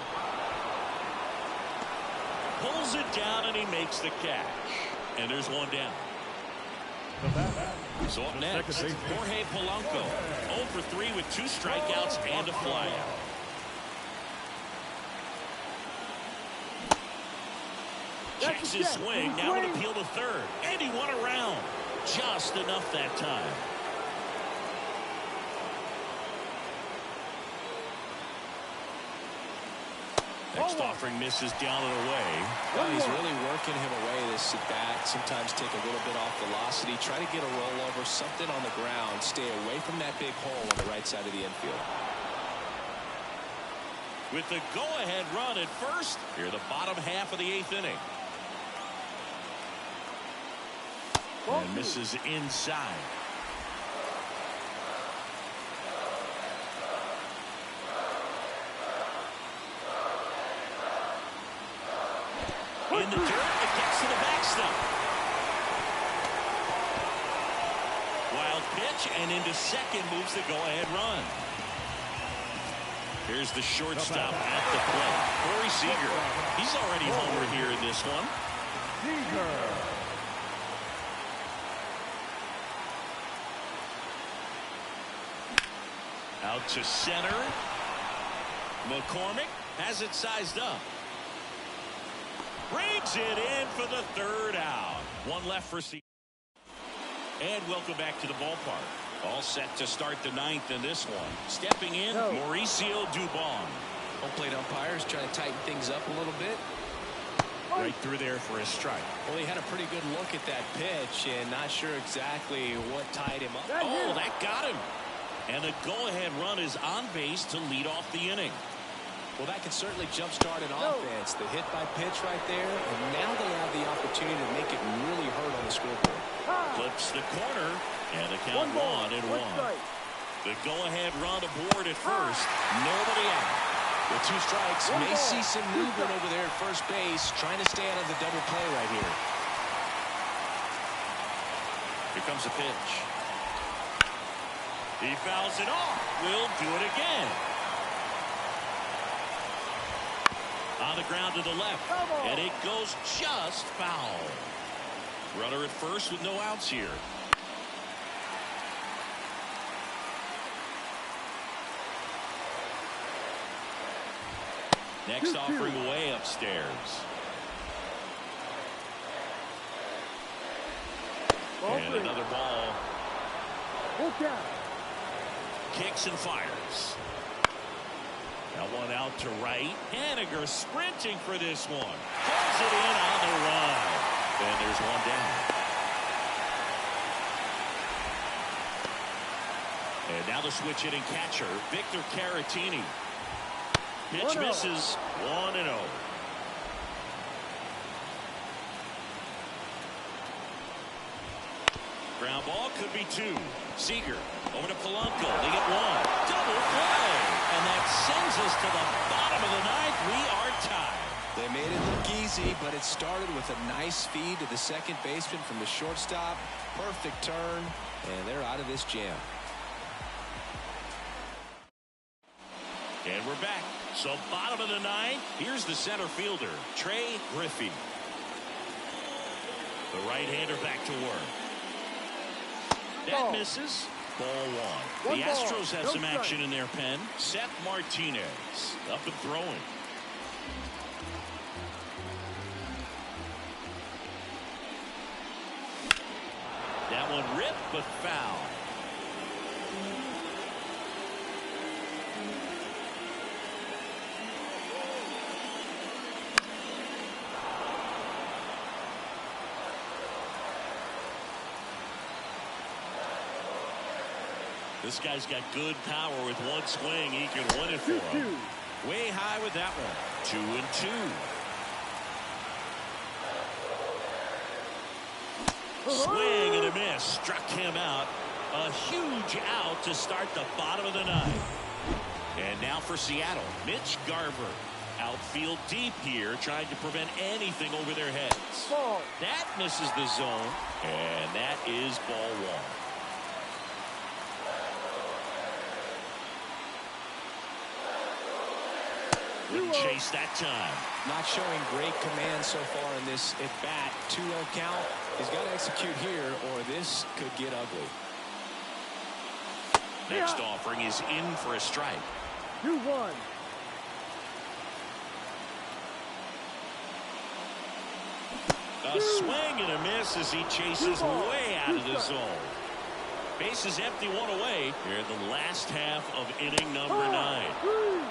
Pulls it down, and he makes the catch. And there's 1 down. So up next, Jorge Polanco. 0 for 3 with 2 strikeouts and a flyout. Checks his swing. Now an appeal to third. And he won around. Just enough that time. Next offering misses down and away. Well, he's really working him away this at bat. Sometimes take a little bit off velocity. Try to get a rollover, something on the ground. Stay away from that big hole on the right side of the infield. with the go-ahead run at first here in the bottom half of the 8th inning. And misses inside. In the dirt, it gets to the backstop. Wild pitch, and into second moves the go-ahead run. Here's the shortstop at the plate. Corey Seager. He's already homer here in this one. Seager. Out to center. McCormick has it sized up. Brings it in for the 3rd out. One left for Seager. And welcome back to the ballpark. All set to start the 9th in this one. Stepping in, Mauricio Dubon. Home plate umpires trying to tighten things up a little bit. Right through there for a strike. Well, he had a pretty good look at that pitch and not sure exactly what tied him up. Oh, that got him. And the go-ahead run is on base to lead off the inning. Well, that can certainly jumpstart an offense. The hit by pitch right there, and now they have the opportunity to make it really hurt on the scoreboard. Flips the corner, and the count 1-1. The go-ahead run aboard at first. Nobody out. With 2 strikes, may see some movement over there at first base, trying to stay out of the double play right here. Here comes a pitch. He fouls it off. Will do it again. On the ground to the left, and it goes just foul. Runner at first with no outs here. Next offering away upstairs. And another ball. Kicks and fires. Now one out to right. Haniger sprinting for this one. Pulls it in on the run. And there's one down. And now the switch hitting catcher, Victor Caratini. Pitch misses. 1-0. Ground ball could be 2. Seager over to Polanco. They get 1. Double play. And that sends us to the bottom of the 9th. We are tied. They made it look easy, but it started with a nice feed to the second baseman from the shortstop. Perfect turn, and they're out of this jam. And we're back. So bottom of the 9th. Here's the center fielder, Trey Griffey. The right-hander back to work. That misses. Ball 1. The Astros have some action in their pen. Seth Martinez up and throwing. That one ripped but foul. This guy's got good power. With one swing, he can win it for him. Way high with that one. 2-2. Swing and a miss. Struck him out. A huge out to start the bottom of the 9th. And now for Seattle, Mitch Garver. Outfield deep here, trying to prevent anything over their heads. That misses the zone, and that is ball 1. Wouldn't chase that time. Not showing great command so far in this at bat. 2-0 count. He's got to execute here, or this could get ugly. Next offering is in for a strike. 2-1. A swing and a miss as he chases way out of the zone. Base is empty, 1 away here in the last half of inning number 9.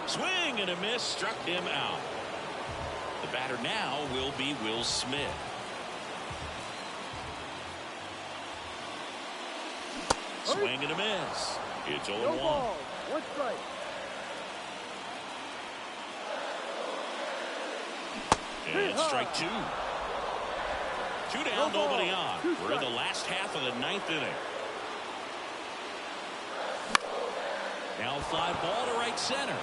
Swing and a miss, struck him out. The batter now will be Will Smith. Swing and a miss. It's 0-1. No ball. 1 strike. And strike two. Two down, nobody on. We're in the last half of the ninth inning. Now fly ball to right center.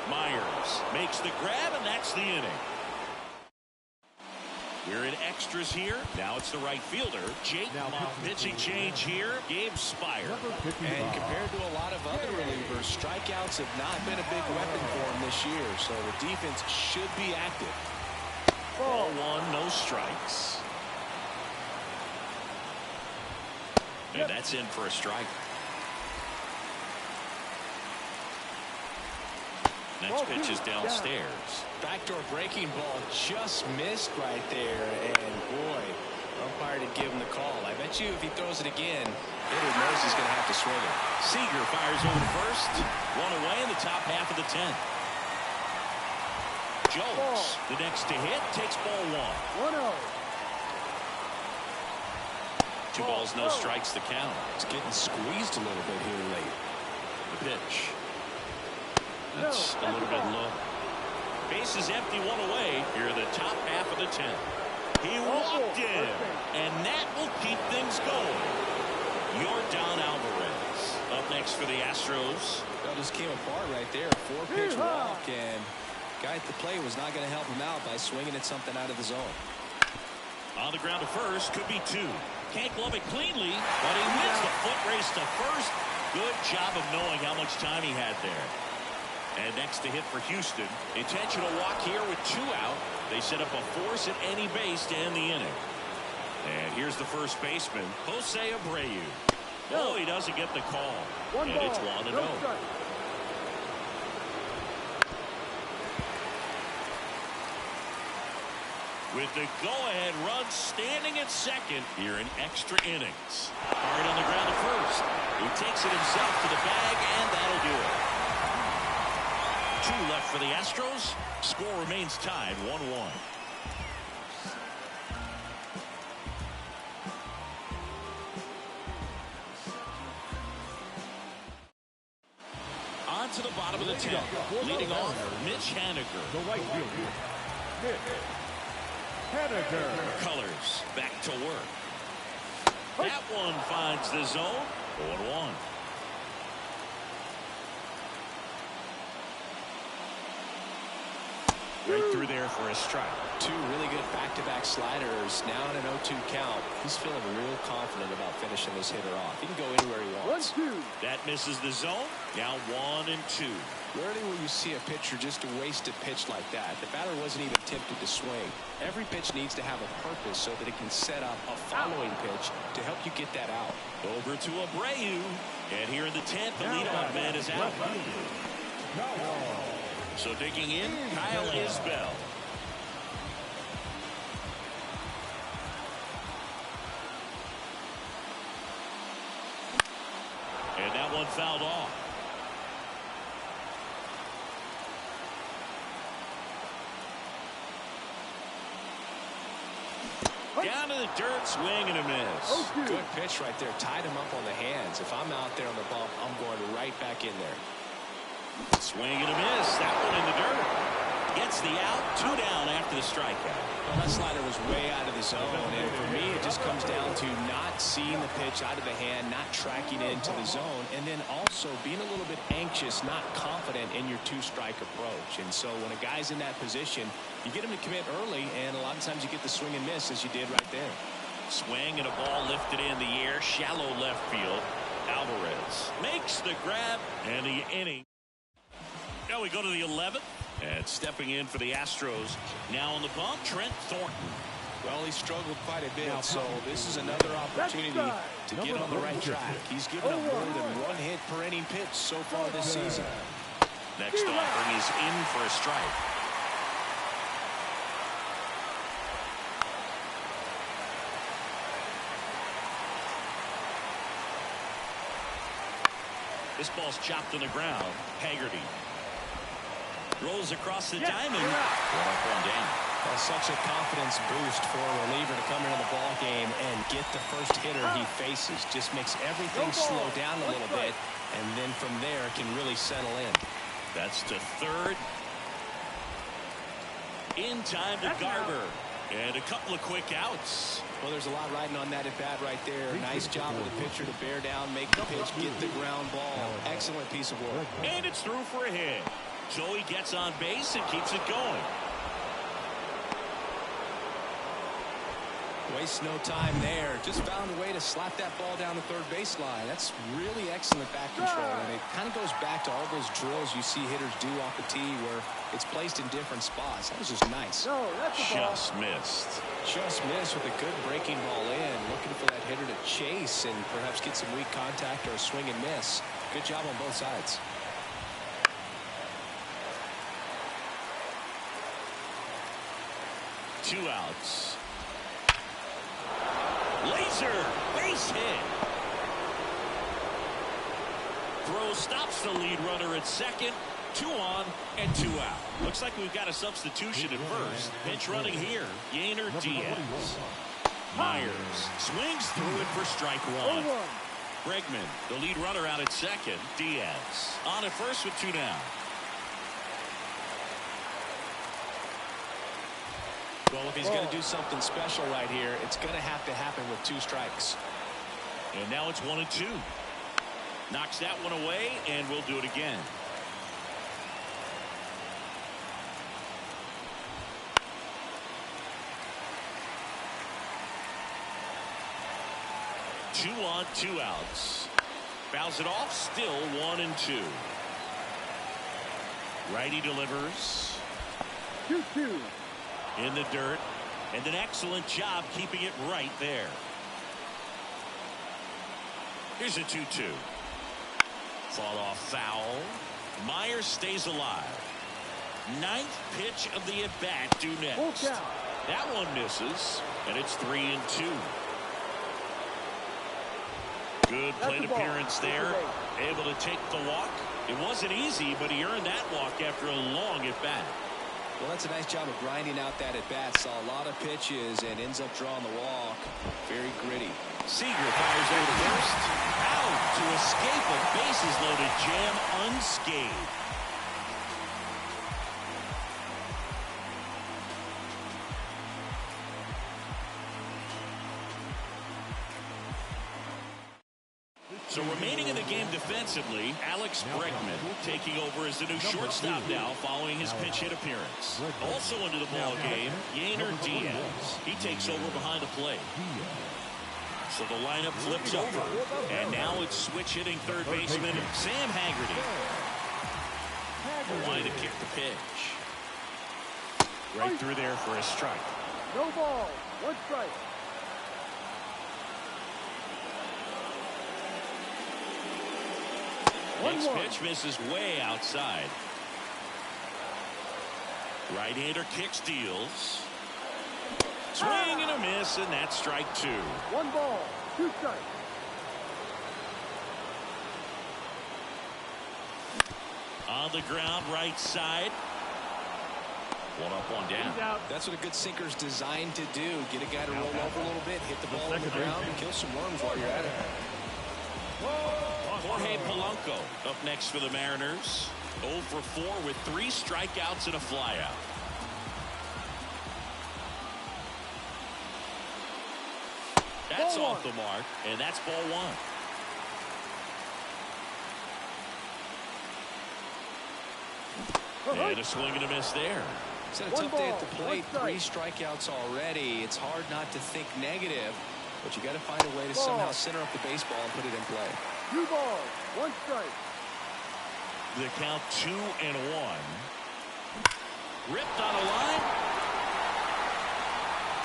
Myers makes the grab, and that's the inning. We're in extras here. Now it's the right fielder, Jake. Now pitching change here, Gabe Spire. And compared to a lot of other relievers, strikeouts have not been a big weapon for him this year, so the defense should be active. Ball one, no strikes. And that's in for a strike. Next pitch is downstairs. Backdoor breaking ball just missed right there, and boy, umpire did give him the call. I bet you if he throws it again, hitter knows he's going to have to swing it. Seager fires over to first. One away in the top half of the 10th. Jones, the next to hit, takes ball one. 1-0. Two balls, no strikes, the count. It's getting squeezed a little bit here late. The pitch. That's a little bit low. Base is empty, one away. Here in the top half of the 10th. He walked in, and that will keep things going. Yordan Alvarez up next for the Astros. That just came apart right there. 4-pitch walk, and guy at the plate was not going to help him out by swinging at something out of the zone. On the ground to first, could be two. Can't glove it cleanly, but he wins the foot race to first. Good job of knowing how much time he had there. And next to hit for Houston. Intentional walk here with two out. They set up a force at any base to end the inning. And here's the first baseman, Jose Abreu. Oh, he doesn't get the call. And it's 1-0. With the go-ahead run standing at second here in extra innings. Hard on the ground at first. He takes it himself to the bag, and that'll do it. Two left for the Astros. Score remains tied 1-1. On to the bottom of the 10th. Leading off, Mitch Haniger. The right fielder, Mitch Haniger. Colors back to work. That one finds the zone. 0-1. Right through there for a strike. Two really good back-to-back sliders. Now in an 0-2 count. He's feeling real confident about finishing this hitter off. He can go anywhere he wants. 1-2. That misses the zone. Now 1-2. Rarely will you see a pitcher just waste a pitch like that. The batter wasn't even tempted to swing. Every pitch needs to have a purpose so that it can set up a following pitch to help you get that out. Over to Abreu. And here in the 10th, the leadoff man is out. So digging in, Kyle Isbell. And that one fouled off. Down to the dirt, swing and a miss. Good pitch right there. Tied him up on the hands. If I'm out there on the bump, I'm going right back in there. Swing and a miss. That one in the dirt. Gets the out. Two down after the strikeout. Well, that slider was way out of the zone, and for me, it just comes down to not seeing the pitch out of the hand, not tracking into the zone, and then also being a little bit anxious, not confident in your two-strike approach. And so when a guy's in that position, you get him to commit early, and a lot of times you get the swing and miss, as you did right there. Swing and a ball lifted in the air. Shallow left field. Alvarez makes the grab, and the inning. Now we go to the 11th. And stepping in for the Astros, now on the bump, Trent Thornton. Well, he struggled quite a bit, so this is another opportunity to get on the right track. He's given up more than one hit per inning pitch so far this season. Next offering is in for a strike. This ball's chopped on the ground. Haggerty rolls across the diamond. One up, one down. Well, such a confidence boost for a reliever to come into the ball game and get the first hitter he faces. Just makes everything slow down a little bit, and then from there can really settle in. That's to third. In time to Garber. And a couple of quick outs. Well, there's a lot riding on that at bat right there. Nice job of the pitcher to bear down, make the pitch, get the ground ball. Excellent piece of work. And it's through for a hit. So he gets on base and keeps it going. Wastes no time there. Just found a way to slap that ball down the third baseline. That's really excellent back control. And it kind of goes back to all those drills you see hitters do off the tee where it's placed in different spots. That was just nice. No, that's the ball. Just missed. Just missed with a good breaking ball in. Looking for that hitter to chase and perhaps get some weak contact or a swing and miss. Good job on both sides. Two outs. Laser base hit. Throw stops the lead runner at second. 2 on and 2 out. Looks like we've got a substitution at first. Pitch running here. Yainer Diaz. Myers swings through it for strike 1. Bregman, the lead runner, out at second. Diaz on at first with 2 down. Well, if he's going to do something special right here, it's going to have to happen with 2 strikes. And now it's 1 and 2. Knocks that one away, and we'll do it again. Two on, 2 outs. Fouls it off, still 1 and 2. Righty delivers. 2-2. In the dirt, and an excellent job keeping it right there. Here's a 2-2. Fought off foul. Myers stays alive. 9th pitch of the at-bat due next. That one misses, and it's 3 and 2. Good plate appearance there. Able to take the walk. It wasn't easy, but he earned that walk after a long at-bat. Well, that's a nice job of grinding out that at-bat. Saw a lot of pitches and ends up drawing the walk. Very gritty. Seager fires over to first. Out to escape a bases-loaded jam unscathed. So remaining in the game defensively, Alex Bregman taking over as the new shortstop now following his pinch hit appearance. Also into the ball game, Yainer Diaz. He takes over behind the plate. So the lineup flips over. And now it's switch hitting third baseman Sam Haggerty. The line to kick the pitch. Right through there for a strike. No ball. 1 strike. Next pitch misses way outside. Right-hander kicks, deals. Swing and a miss, and that's strike 2. 1 ball, 2 strikes. On the ground, right side. 1 up, 1 down. That's what a good sinker's designed to do. Get a guy to roll over a little bit, hit the ball on the ground, and kill some worms while you're at it. Jorge Polanco up next for the Mariners. 0 for 4 with 3 strikeouts and a flyout. That's off the mark, and that's ball 1. And a swing and a miss there. It's had a tough day at the plate. 3 strikeouts already. It's hard not to think negative, but you got to find a way to somehow center up the baseball and put it in play. 2 balls, 1 strike. The count 2 and 1. Ripped on a line.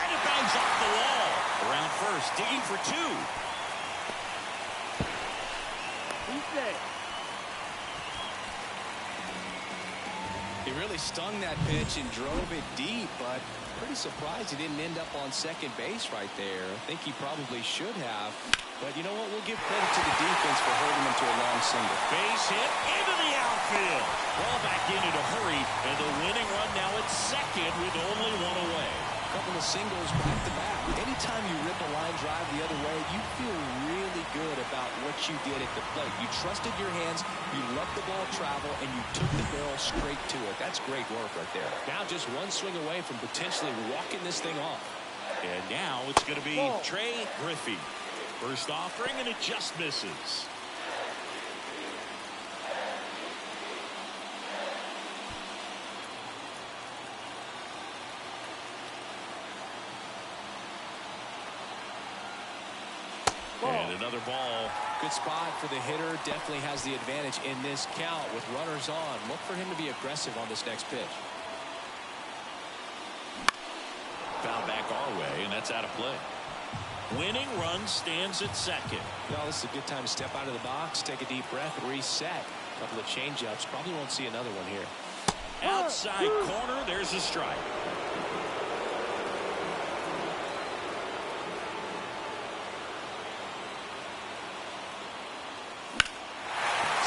And it bangs off the wall. Around first, digging for 2. He's dead. He really stung that pitch and drove it deep, but pretty surprised he didn't end up on second base right there. I think he probably should have. But you know what? We'll give credit to the defense for holding him to a long single. Base hit into the outfield. Ball back in a hurry, and the winning run now at second with only 1 away. couple of singles back to back. Anytime you rip a line drive the other way, you feel really good about what you did at the plate. You trusted your hands, you let the ball travel, and you took the barrel straight to it. That's great work right there. Now just one swing away from potentially walking this thing off. And now it's going to be Trey Griffey. First offering, and it just misses. And another ball. Good spot for the hitter. Definitely has the advantage in this count with runners on. Look for him to be aggressive on this next pitch. Foul back our way, and that's out of play. Winning run stands at second. Well, this is a good time to step out of the box, take a deep breath, reset. A couple of changeups. Probably won't see another one here. Outside corner, there's a strike.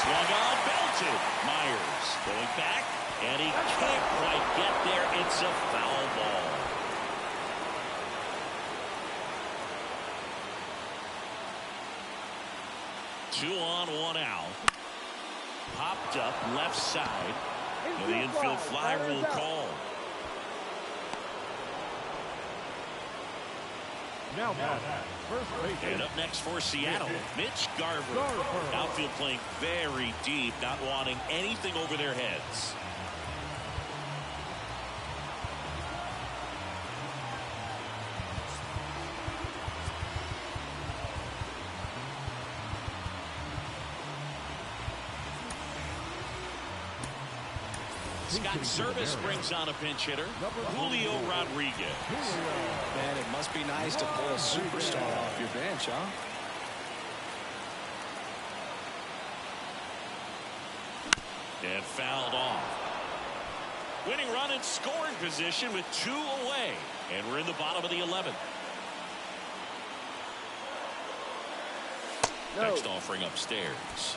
Swung on, belted. Myers going back, and he can't quite get there. It's a foul ball. Two on, one out. Popped up left side. And the infield fly rule call. Now first base. And up next for Seattle, Mitch Garver. Outfield playing very deep, not wanting anything over their heads. Scott Service brings on a pinch hitter, Julio Rodriguez. Man, it must be nice to pull a superstar off your bench, huh? And fouled off. Winning run in scoring position with 2 away. And we're in the bottom of the 11th. Next offering upstairs.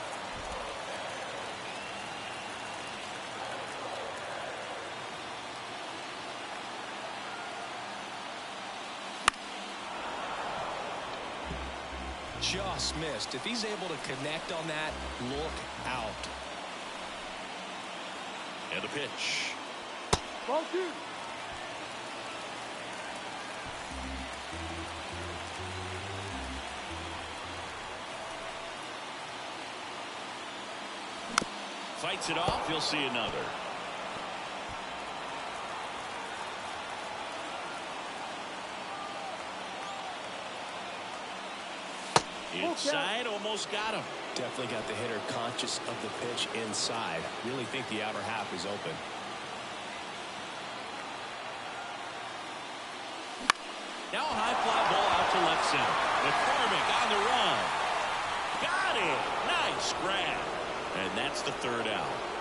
Just missed. If he's able to connect on that, look out. And the pitch. Ball 2. Fights it off. You'll see another. Inside, almost got him. Definitely got the hitter conscious of the pitch inside. Really think the outer half is open. Now a high fly ball out to left center. McCormick on the run. Got it. Nice grab. And that's the third out.